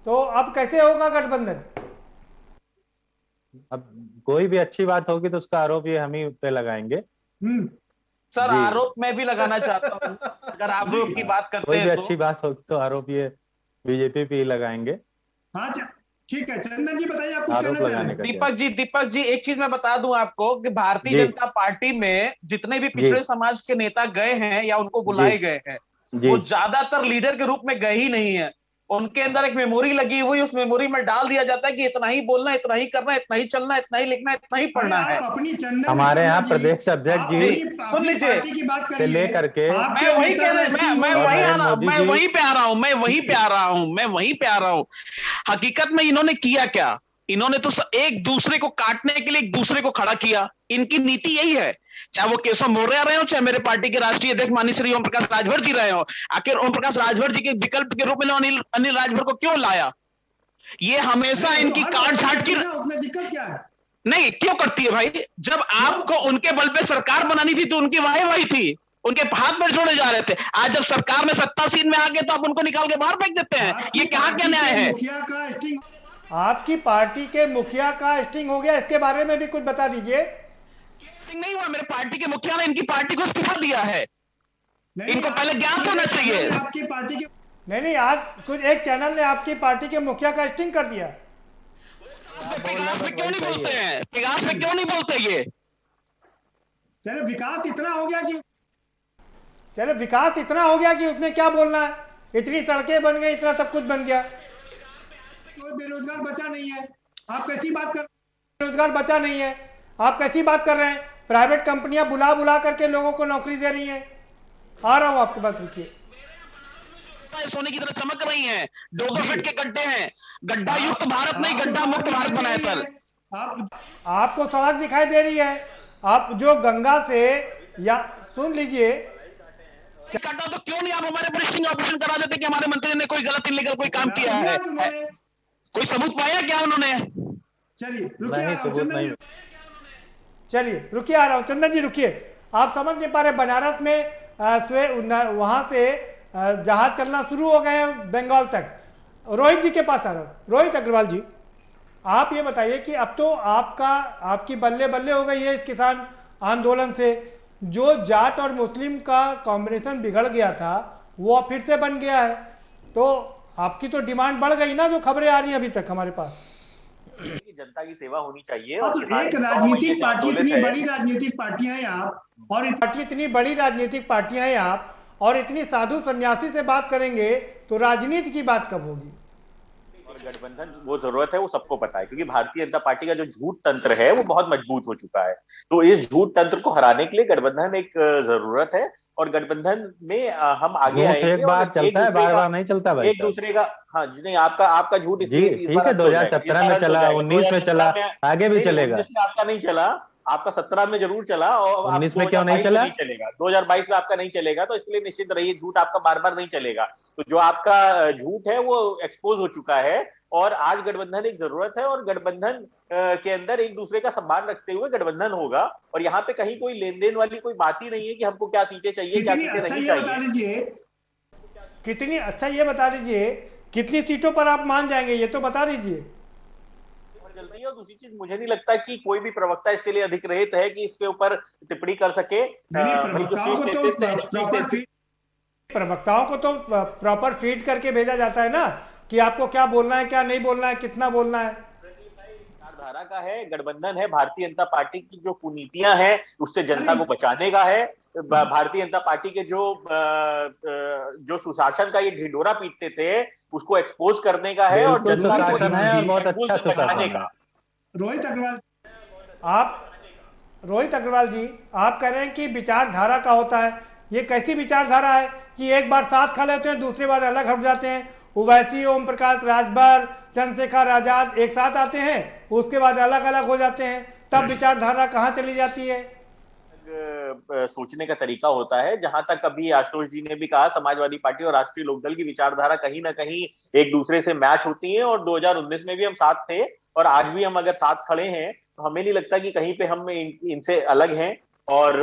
तो अब कैसे होगा गठबंधन? अब कोई भी अच्छी बात होगी तो उसका आरोप ये हम ही पे लगाएंगे। सर आरोप मैं भी लगाना चाहता हूँ, अगर आरोप की बात करते कोई हैं भी अच्छी बात होगी तो आरोप ये बीजेपी पे ही लगाएंगे। हाँ ठीक है, चंदन जी बताइए आप कुछ आरोप कहना चाह रहे लगाने हैं। दीपक जी एक चीज मैं बता दूं आपको कि भारतीय जनता पार्टी में जितने भी पिछड़े समाज के नेता गए हैं या उनको बुलाए गए हैं, वो ज्यादातर लीडर के रूप में गए ही नहीं है। उनके अंदर एक मेमोरी लगी हुई, उस मेमोरी में डाल दिया जाता है कि इतना ही बोलना, इतना ही करना, इतना ही चलना, इतना ही लिखना, इतना ही पढ़ना है। हमारे यहाँ प्रदेश अध्यक्ष जी सुन लीजिए से लेकर के मैं वही कह रहा हूं, मैं वहीं पे आ रहा हूं। हकीकत में इन्होंने किया क्या? इन्होंने तो एक दूसरे को काटने के लिए एक दूसरे को खड़ा किया। इनकी नीति यही है, चाहे वो केशव मौर्य रहे हो, चाहे मेरे पार्टी के राष्ट्रीय अध्यक्ष माननीय श्री ओम प्रकाश राजभर जी रहे हो। आखिर ओम प्रकाश राजभर जी के विकल्प के रूप में अनिल राजभर को क्यों लाया? ये हमेशा इनकी काट छाट की दिक्कत क्या है? नहीं क्यों करती है भाई? जब आपको उनके बल पे सरकार बनानी थी तो उनकी वाही थी, उनके हाथ पर जोड़े जा रहे थे। आज जब सरकार में सत्तासीन में आ गए तो आप उनको निकाल के बाहर फेंक देते हैं। ये कहाँ क्या न्याय है? आपकी पार्टी के मुखिया का स्टिंग हो गया, इसके बारे में भी कुछ बता दीजिए। नहीं हुआ, मेरे पार्टी के मुखिया ने इनकी पार्टी को इस्तीफा दिया है। इनको पहले ज्ञात होना चाहिए। आपकी पार्टी के नहीं आज कुछ एक चैनल ने आपकी पार्टी के मुखिया का स्टिंग कर दिया। पेगास पे क्यों नहीं बोलते हैं? पेगास पे क्यों नहीं बोलते? ये चले विकास इतना हो गया कि उसमें क्या बोलना है? इतनी सड़कें बन गई, इतना सब कुछ बन गया, कोई बेरोजगार बचा नहीं है। आप कैसी बात कर रहे हैं? प्राइवेट कंपनियां बुला करके लोगों को नौकरी दे रही हैं। आ रहा हूं आपके पास, रुकिए। सोने की तरह चमक रही हैं। 2-2 फीट के गड्ढे हैं। गड्ढा युक्त भारत नहीं, गड्ढा मुक्त भारत बनाए सर। आपको सड़क दिखाई दे रही है, आप जो गंगा से या सुन लीजिए, काटा तो क्यों नहीं आप हमारे पर स्टिंग ऑपरेशन करा देते कि हमारे मंत्री ने कोई गलत इलीगल कोई काम किया है? कोई सबूत पाया क्या उन्होंने? चलिए रुकिए, आ रहा हूं। चंदन जी रुकिए, आप समझ नहीं पा रहे। बनारस में वहां से जहाज चलना शुरू हो गए हैं बंगाल तक। रोहित जी के पास आ रहा हूं। रोहित अग्रवाल जी, आप ये बताइए कि अब तो आपकी बल्ले बल्ले हो गई है इस किसान आंदोलन से। जो जाट और मुस्लिम का कॉम्बिनेशन बिगड़ गया था वो फिर से बन गया है, तो आपकी तो डिमांड बढ़ गई ना, जो खबरें आ रही हैं अभी तक हमारे पास। जनता की सेवा होनी चाहिए। अब एक राजनीतिक पार्टी, इतनी बड़ी राजनीतिक पार्टियां हैं आप, और इतनी बड़ी राजनीतिक पार्टियां हैं आप, और इतनी साधु सन्यासी से बात करेंगे तो राजनीति की बात कब होगी? गठबंधन वो जरूरत है, वो सबको पता है, क्योंकि भारतीय जनता पार्टी का जो झूठ तंत्र है वो बहुत मजबूत हो चुका है। तो इस झूठ तंत्र को हराने के लिए गठबंधन एक जरूरत है, और गठबंधन में हम आगे आएंगे। एक बार चलता है, बार बार नहीं चलता भाई। एक दूसरे का, हाँ नहीं, आपका झूठ जी ठीक है, 2017 में चला, 19 में चला, आगे भी चलेगा। आपका नहीं चला, आपका 17 में जरूर चला, और 19 में क्यों नहीं चला? नहीं चलेगा, 2022 में आपका नहीं चलेगा, तो इसके लिए निश्चित रहिए झूठ आपका बार बार नहीं चलेगा। तो जो आपका झूठ है वो एक्सपोज हो चुका है, और आज गठबंधन एक जरूरत है, और गठबंधन के अंदर एक दूसरे का सम्मान रखते हुए गठबंधन होगा। और यहाँ पे कहीं कोई लेन देन वाली कोई बात ही नहीं है कि हमको क्या सीटें चाहिए, क्या सीटें नहीं चाहिए। कितनी, अच्छा ये बता दीजिए कितनी सीटों पर आप मान जाएंगे, ये तो बता दीजिए जल्दी है। और दूसरी चीज, मुझे नहीं लगता कि कोई भी प्रवक्ता इसके लिए अधिकृत है कि इसके ऊपर टिप्पणी कर सके। प्रवक्ताओं को तो प्रॉपर फीड करके भेजा जाता है ना, कि आपको क्या बोलना है, क्या नहीं बोलना है, कितना बोलना है। धारा का है, गठबंधन है, भारतीय जनता पार्टी की जो कुनीतियां हैं उससे जनता को बचाने का है। भारतीय जनता पार्टी के जो सुशासन का ये ढिंढोरा पीटते थे उसको एक्सपोज करने का है, और जनता को बहुत अच्छा बचाने का। रोहित अग्रवाल जी, आप कह रहे हैं कि विचारधारा का होता है। ये कैसी विचारधारा है कि एक बार साथ खड़े होते हैं, दूसरी बार अलग हट जाते हैं? ओवैसी, ओम प्रकाश राजभर, चंद्रशेखर आजाद एक साथ आते हैं, उसके बाद अलग अलग हो जाते हैं, तब विचारधारा कहाँ चली जाती है? सोचने का तरीका होता है। जहां तक अभी आशुतोष जी ने भी कहा, समाजवादी पार्टी और राष्ट्रीय लोकदल की विचारधारा कहीं ना कहीं एक दूसरे से मैच होती है, और 2019 में भी हम साथ थे, और आज भी हम अगर साथ खड़े हैं तो हमें नहीं लगता कि कहीं पे हम इनसे अलग हैं। और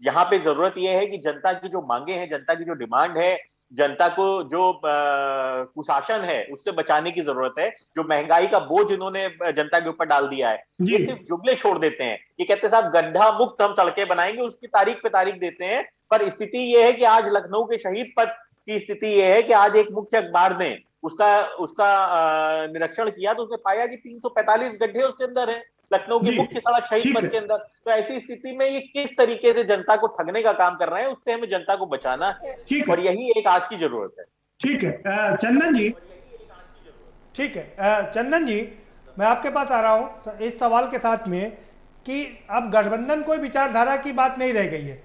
यहाँ पे जरूरत यह है कि जनता की जो मांगे हैं, जनता की जो डिमांड है, जनता को जो कुशासन है उससे बचाने की जरूरत है। जो महंगाई का बोझ इन्होंने जनता के ऊपर डाल दिया है, ये सिर्फ जुमले छोड़ देते हैं। ये कहते साहब गड्ढा मुक्त हम सड़कें बनाएंगे, उसकी तारीख पे तारीख देते हैं, पर स्थिति ये है कि आज लखनऊ के शहीद पथ की स्थिति ये है कि आज एक मुख्य अखबार ने उसका निरीक्षण किया तो उसने पाया कि 345 गड्ढे उसके अंदर है, लखनऊ की मुख्य सड़क शहीद पथ के अंदर। तो ऐसी स्थिति में ये किस तरीके से जनता को ठगने का काम कर रहे हैं, उससे हमें जनता को बचाना है, और यही एक आज की जरूरत है। ठीक है चंदन जी, ठीक है चंदन जी, मैं आपके पास आ रहा हूं इस सवाल के साथ में कि अब गठबंधन कोई विचारधारा की बात नहीं रह गई है।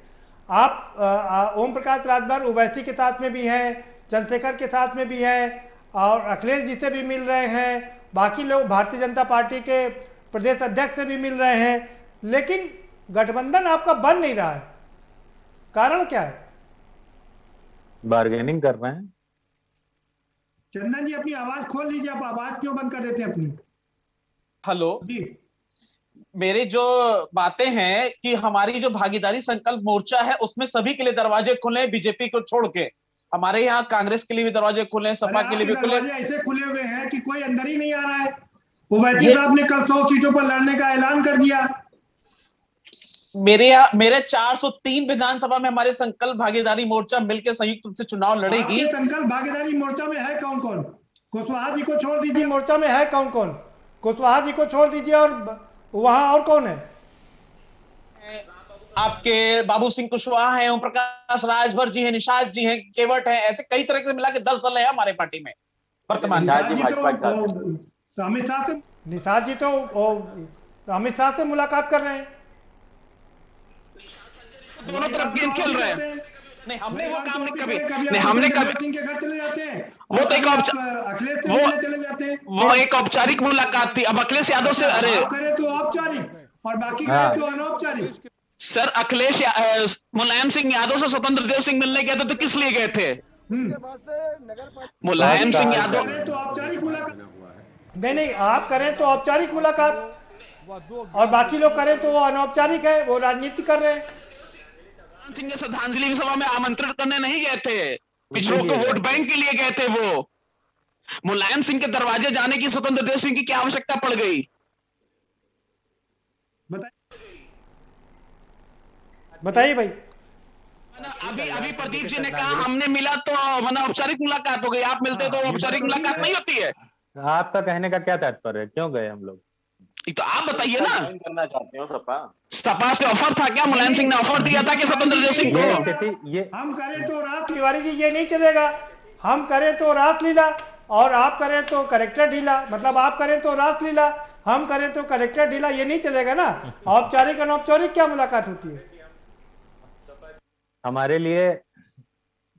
आप ओम प्रकाश राजभर ओवैसी के साथ में भी हैं, चंद्रशेखर के साथ में भी हैं, और अखिलेश जी से भी मिल रहे हैं, बाकी लोग भारतीय जनता पार्टी के प्रदेश अध्यक्ष से भी मिल रहे हैं, लेकिन गठबंधन आपका बन नहीं रहा है। कारण क्या है? बार्गेनिंग कर रहे हैं। चंदन जी, अपनी आवाज खोल लीजिए, आप आवाज क्यों बंद कर देते हैं अपनी? हेलो जी, मेरी जो बातें हैं कि हमारी जो भागीदारी संकल्प मोर्चा है उसमें सभी के लिए दरवाजे खुले, बीजेपी को छोड़ के। हमारे यहाँ कांग्रेस के लिए भी दरवाजे खुले, सपा के लिए भी खुले। ऐसे खुले हुए हैं कि कोई अंदर ही नहीं आ रहा है। ओवैसी साहब ने कल 100 सीटों पर लड़ने का ऐलान कर दिया। मेरे 403 विधानसभा में हमारे संकल्प भागीदारी मोर्चा मिलकर संयुक्त रूप से चुनाव लड़ेगी। संकल्प भागीदारी मोर्चा में है कौन कौन? कुशवाहा जी को छोड़ दीजिए, मोर्चा में है कौन कौन? कुशवाहा जी को छोड़ दीजिए, और वहां और कौन है? आपके बाबू सिंह कुशवाहा हैं, ओम प्रकाश राजभर जी हैं, निषाद जी हैं, केवट हैं, ऐसे कई तरह से मिला के 10 दल है हमारे पार्टी में वर्तमान। अमित शाह से, निषाद जी तो अमित शाह से मुलाकात कर रहे हैं, दोनों तरफ गेम खेल रहे हैं। नहीं, हमने वो काम नहीं कभी, हमने कभी के घर चले जाते हैं, वो तो एक अखिलेश से चले जाते हैं, वो एक औपचारिक मुलाकात थी। अब अखिलेश यादव से, अरे करे तो औपचारिक और बाकी करे तो अनौपचारिक। सर, अखिलेश मुलायम सिंह यादव से स्वतंत्र देव सिंह मिलने गए थे, तो किस लिए गए थे? मुलायम सिंह यादव तो औपचारिक मुलाकात नहीं, आप करें तो औपचारिक मुलाकात, और बाकी लोग करें तो वो अनौपचारिक है, वो राजनीति कर रहे हैं। सिंह ने श्रद्धांजलि सभा में आमंत्रित करने नहीं गए थे, पिछड़ों को वोट बैंक के लिए गए थे। वो मुलायम सिंह के दरवाजे जाने की स्वतंत्र देव सिंह की क्या आवश्यकता पड़ गई? बताइए भाई। अभी प्रदीप जी ने कहा हमने मिला तो औपचारिक मुलाकात हो गई, आप मिलते तो औपचारिक मुलाकात नहीं होती है। आपका कहने का क्या तात्पर्य है, क्यों गए हम लोग? तो आप बताइए ना। करना चाहते हो सपा से ऑफर था क्या? मुलायम सिंह ने ऑफर दिया था कि स्वतंत्र देव सिंह को हम करें तो रात, तिवारी जी ये नहीं चलेगा, हम करें तो रात लीला और आप करें तो करेक्टर ढीला, मतलब आप करें तो रासलीला, हम करें तो करेक्टर ढीला, ये नहीं चलेगा ना। औपचारिक अनौपचारिक क्या मुलाकात होती है? हमारे लिए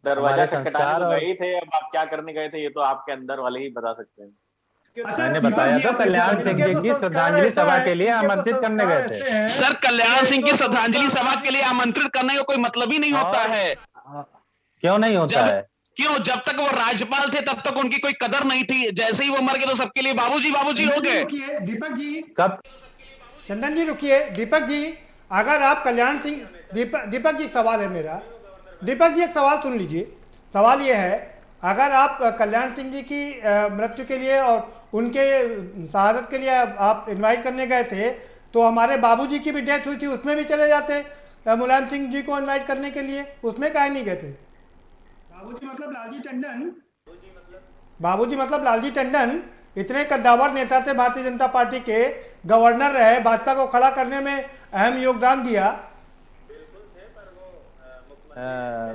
दरवाजा खटखटाने तो गए थे, अब आप क्या करने गए थे ये तो आपके अंदर वाले ही बता सकते हैं। मैंने बताया था कल्याण सिंह जी की श्रद्धांजलि सभा के लिए आमंत्रित करने गए थे। सर कल्याण सिंह की श्रद्धांजलि सभा के लिए आमंत्रित करने का कोई मतलब ही नहीं होता है। क्यों नहीं होता है? क्यों? जब तक वो राज्यपाल थे तब तक उनकी कोई कदर नहीं थी, जैसे ही वो मर गए तो सबके लिए बाबूजी बाबूजी हो गए। दीपक जी, कब? चंदन जी रुकिए। दीपक जी, अगर आप कल्याण सिंह, दीपक जी एक सवाल है मेरा, दीपक जी एक सवाल सुन लीजिए। सवाल ये है, अगर आप कल्याण सिंह जी की मृत्यु के लिए और उनके शहादत के लिए आप इनवाइट करने गए थे, तो हमारे बाबूजी की भी डेथ हुई थी, उसमें भी चले जाते मुलायम सिंह जी को इनवाइट करने के लिए, उसमें काहे नहीं गए थे? बाबूजी मतलब लालजी टंडन। बाबूजी मतलब लालजी टंडन इतने कद्दावर नेता थे, भारतीय जनता पार्टी के गवर्नर रहे, भाजपा को खड़ा करने में अहम योगदान दिया।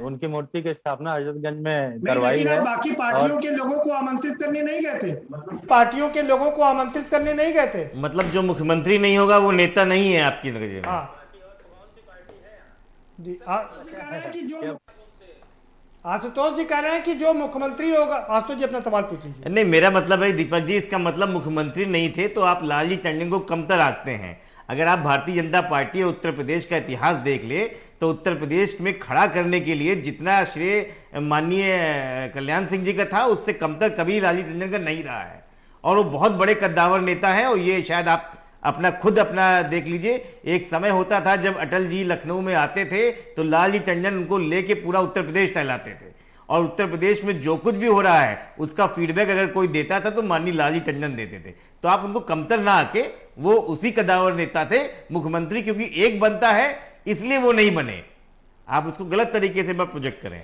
उनकी मूर्ति की स्थापना हजरतगंज में करवाई है। बाकी पार्टियों के लोगों को आमंत्रित करने नहीं गए थे? पार्टियों के लोगों को आमंत्रित करने नहीं गए थे? मतलब जो मुख्यमंत्री नहीं होगा वो नेता नहीं है आपकी नजर में? आशुतोष जी कह रहे हैं कि जो मुख्यमंत्री होगा। आशुतोष जी अपना सवाल पूछ लीजिए। नहीं, मेरा मतलब है दीपक जी, इसका मतलब मुख्यमंत्री नहीं थे तो आप लालजी टंडन को कमतर रखते हैं। अगर आप भारतीय जनता पार्टी और उत्तर प्रदेश का इतिहास देख ले तो उत्तर प्रदेश में खड़ा करने के लिए जितना श्रेय माननीय कल्याण सिंह जी का था, उससे कमतर कभी लालजी टंडन का नहीं रहा है। और वो बहुत बड़े कद्दावर नेता हैं, और ये शायद आप अपना देख लीजिए। एक समय होता था जब अटल जी लखनऊ में आते थे तो लालजी टंडन उनको लेके पूरा उत्तर प्रदेश टहलाते थे, और उत्तर प्रदेश में जो कुछ भी हो रहा है उसका फीडबैक अगर कोई देता था तो माननीय लालजी टंडन देते थे। तो आप उनको कमतर ना आके, वो उसी कद्दावर नेता थे। मुख्यमंत्री क्योंकि एक बनता है इसलिए वो नहीं बने, आप उसको गलत तरीके से मत प्रोजेक्ट करें।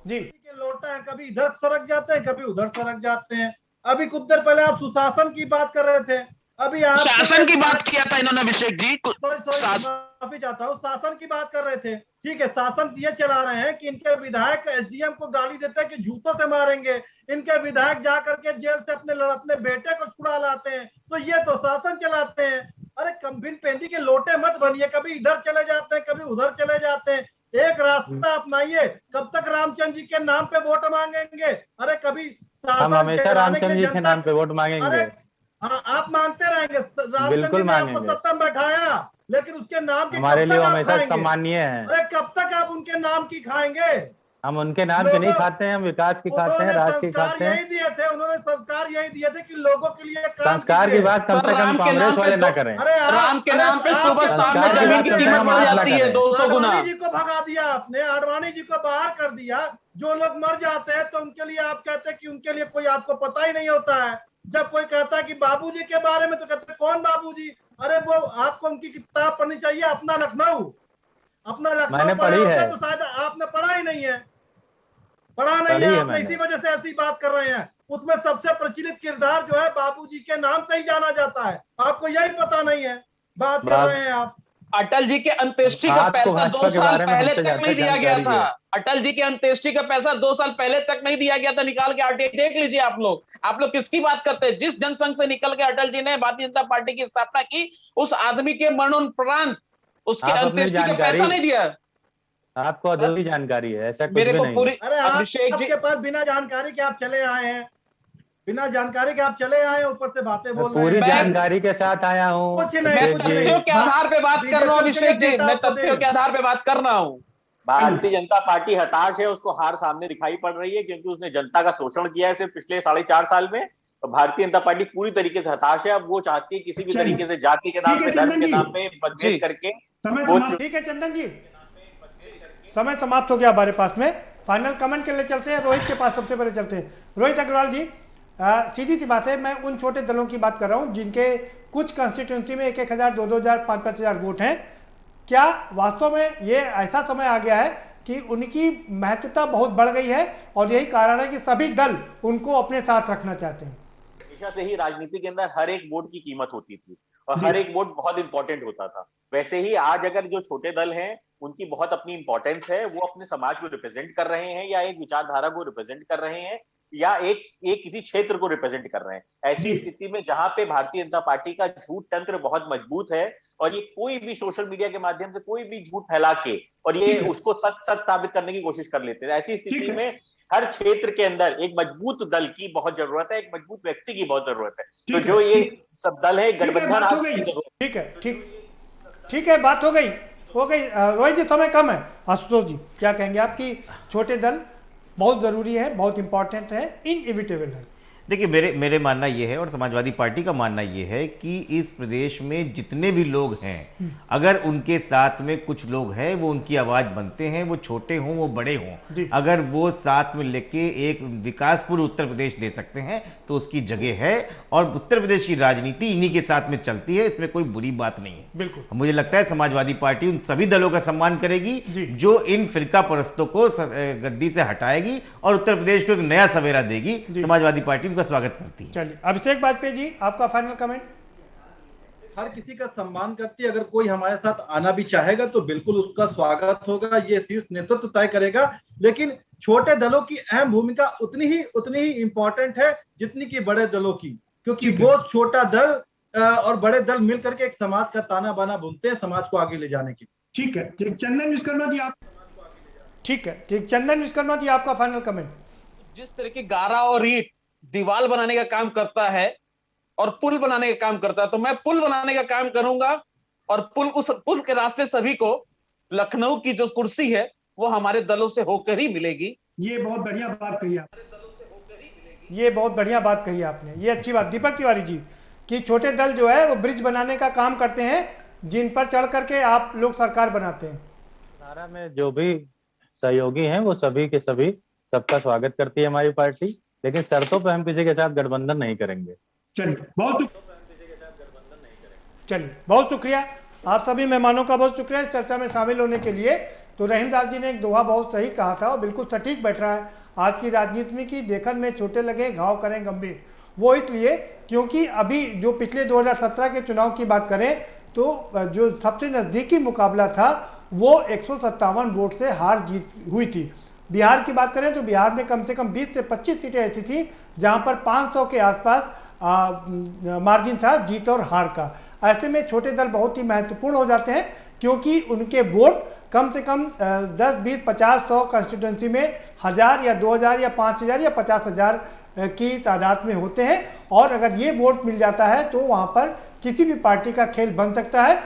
जी, लौटा है, कभी इधर सरक जाते हैं, कभी उधर सरक जाते हैं। अभी कुछ देर पहले आप सुशासन की बात कर रहे थे, अभी आप शासन की बात किया था इन्होंने अभिषेक जी। माफी चाहता हूँ, शासन की बात कर रहे थे। ठीक है, शासन ये चला रहे हैं कि इनके विधायक एसडीएम को गाली देते हैं कि जूतों से मारेंगे, इनके विधायक जा करके जेल से अपने बेटे को छुड़ा लाते हैं, तो ये तो शासन चलाते हैं। अरे कम्बिन पेंदी के लोटे मत बनिए, कभी इधर चले जाते हैं, कभी उधर चले जाते हैं। एक रास्ता अपनाइए। कब तक रामचंद्र जी के नाम पे वोट मांगेंगे? अरे कभी हम हमेशा रामचंद्र जी के नाम पे वोट मांगेंगे। हाँ, आप मांगते रहेंगे। बिल्कुल मांगेंगे। सत्ता में बैठाया, लेकिन उसके नाम की हमारे लिए हमेशा सम्मानीय है। अरे कब तक आप उनके नाम की खाएंगे? हम उनके नाम की नहीं खाते हैं, हम विकास की खाते हैं, राष्ट्र की खाते हैं। यही दिए थे उन्होंने, संस्कार यही दिए थे कि लोगों के लिए संस्कार की बात कम से कम कांग्रेस वाले ना करें। अरे राम के नाम पे सुबह शाम में जमीन की कीमत बढ़ जाती है 200 गुना। जी को भगा दिया आपने, आडवाणी जी को बाहर कर दिया। जो लोग मर जाते हैं तो उनके लिए आप कहते हैं कि उनके लिए कोई आपको पता ही नहीं होता है। जब कोई कहता है कि बाबूजी के बारे में तो कहते हैं कौन बाबूजी? अरे वो आपको उनकी किताब पढ़नी चाहिए, अपना लखनऊ। मैंने पढ़ी है तो शायद आपने पढ़ा ही नहीं है, पढ़ा नहीं है आपने, इसी वजह से ऐसी बात कर रहे हैं। उसमें सबसे प्रचलित किरदार जो है बाबूजी के नाम से ही जाना जाता है, आपको यही पता नहीं है। बात कर रहे हैं आप। अटल जी के अंत्येष्टि का पैसा 2 साल पहले तक नहीं दिया गया था। अटल जी के अंत्येष्टि का पैसा 2 साल पहले तक नहीं दिया गया था, निकाल के आरटीआई देख लीजिए आप लोग किसकी बात करते हैं? जिस जनसंघ से निकल के अटल जी ने भारतीय जनता पार्टी की स्थापना की, उस आदमी के मरणोपरांत उसके अंत्येष्टि का पैसा नहीं दिया। आपको अधूरी जानकारी है, ऐसा कुछ मेरे भी को नहीं। पूरी अभिषेक जी के पास बिना जानकारी के आप चले आए हैं, बिना जानकारी के आप चले आए, ऊपर से बातें बोल रहे हैं। पूरी जानकारी के साथ आया हूँ। मैं तथ्यों के आधार पे बात कर रहा हूँ अभिषेक जी, मैं तथ्यों के आधार पे बात कर रहा हूँ। भारतीय जनता पार्टी हताश है, उसको हार सामने दिखाई पड़ रही है क्योंकि उसने जनता का शोषण किया है सिर्फ पिछले 4.5 साल में। तो भारतीय जनता पार्टी पूरी तरीके से हताश है। अब वो चाहती है किसी भी तरीके से जाति के नाम पे, धर्म के नाम पे मतभेद करके। ठीक है चंदन जी, समय समाप्त हो गया हमारे पास में। फाइनल कमेंट के लिए चलते हैं, रोहित के पास सबसे पहले चलते हैं। रोहित अग्रवाल जी, सीधी सी बात है, मैं उन छोटे दलों की बात कर रहा हूं जिनके कुछ कंस्टिट्यूंसी में 1,000, 2,000, 5,000 वोट हैं। क्या वास्तव में ये ऐसा समय आ गया है कि उनकी महत्वता बहुत बढ़ गई है और यही कारण है कि सभी दल उनको अपने साथ रखना चाहते हैं? हमेशा से ही राजनीति के अंदर हर एक वोट की कीमत होती थी और हर एक वोट बहुत इंपॉर्टेंट होता था। वैसे ही आज अगर जो छोटे दल हैं उनकी बहुत अपनी इंपॉर्टेंस है, वो अपने समाज को रिप्रेजेंट कर रहे हैं या एक विचारधारा को रिप्रेजेंट कर रहे हैं, या एक किसी क्षेत्र को रिप्रेजेंट कर रहे हैं। ऐसी स्थिति में जहां पे भारतीय जनता पार्टी का झूठ तंत्र बहुत मजबूत है और ये कोई भी सोशल मीडिया के माध्यम से कोई भी झूठ फैला के और ये उसको सच साबित करने की कोशिश कर लेते हैं। ऐसी स्थिति में हर क्षेत्र के अंदर एक मजबूत दल की बहुत जरूरत है, एक मजबूत व्यक्ति की बहुत जरूरत है। तो जो ये सब दल है, गठबंधन आज की जरूरत। ठीक है, बात हो गई। रोहित जी, समय कम है। आशुतोष जी, क्या कहेंगे? आपकी छोटे दल बहुत जरूरी है, बहुत इंपॉर्टेंट है, इनएविटेबल है। देखिए, मेरे मानना ये है और समाजवादी पार्टी का मानना ये है कि इस प्रदेश में जितने भी लोग हैं, अगर उनके साथ में कुछ लोग हैं, वो उनकी आवाज बनते हैं, वो छोटे हों वो बड़े हों, अगर वो साथ में लेके एक विकासपूर्ण उत्तर प्रदेश दे सकते हैं तो उसकी जगह है। और उत्तर प्रदेश की राजनीति इन्हीं के साथ में चलती है, इसमें कोई बुरी बात नहीं है। बिल्कुल, मुझे लगता है समाजवादी पार्टी उन सभी दलों का सम्मान करेगी जो इन फिरका परस्तों को गद्दी से हटाएगी और उत्तर प्रदेश को एक नया सवेरा देगी। समाजवादी पार्टी का स्वागत करती है। चलिए, अभिषेक वाजपेयी जी, आपका फाइनल कमेंट। हर किसी का सम्मान करती है, अगर कोई हमारे साथ आना भी चाहेगा तो बिल्कुल उसका स्वागत होगा, ये शीर्ष नेतृत्व तय करेगा। लेकिन छोटे दलों की अहम भूमिका उतनी ही इंपॉर्टेंट है जितनी कि बड़े दलों की, क्योंकि वो छोटा दल और बड़े दल मिलकर के एक समाज का ताना बाना बुनते हैं समाज को आगे ले जाने की। ठीक है, चंदन विश्वकर्मा जी, आप। ठीक है, चंदन विश्वकर्मा जी, आपका फाइनल कमेंट। जिस तरह की गारा और ईंट दीवार बनाने का काम करता है और पुल बनाने का काम करता है, तो मैं पुल बनाने का काम करूंगा और उस पुल के रास्ते सभी को लखनऊ की जो कुर्सी है वो हमारे दलों से होकर ही मिलेगी। ये बहुत बढ़िया बात कही आपने। ये बहुत बढ़िया बात कही आपने, ये अच्छी बात। दीपक तिवारी जी, कि छोटे दल जो है वो ब्रिज बनाने का काम करते हैं जिन पर चढ़ करके आप लोग सरकार बनाते हैं। नारा में जो भी सहयोगी हैं वो सभी के सभी सबका स्वागत करती है हमारी पार्टी, लेकिन शर्तों पे हम किसी के साथ गठबंधन नहीं करेंगे। चलिए, बहुत शुक्रिया आप सभी मेहमानों का, बहुत शुक्रिया इस चर्चा में शामिल होने के लिए। तो रहीम दास जी ने एक दोहा बहुत सही कहा था और बिल्कुल सटीक बैठ रहा है आज की राजनीति में कि देखन में छोटे लगे घाव करें गंभीर। वो इसलिए क्योंकि अभी जो पिछले 2017 के चुनाव की बात करें तो जो सबसे नज़दीकी मुकाबला था वो 157 वोट से हार जीत हुई थी। बिहार की बात करें तो बिहार में कम से कम 20 से 25 सीटें ऐसी थी जहां पर 500 के आसपास मार्जिन था जीत और हार का। ऐसे में छोटे दल बहुत ही महत्वपूर्ण हो जाते हैं क्योंकि उनके वोट कम से कम 10, 20, 50, 100 कंस्टिट्यूंसी में 1000 या 2000 या 5000 या 50,000 की तादाद में होते हैं। और अगर ये वोट मिल जाता है तो वहां पर किसी भी पार्टी का खेल बन सकता है।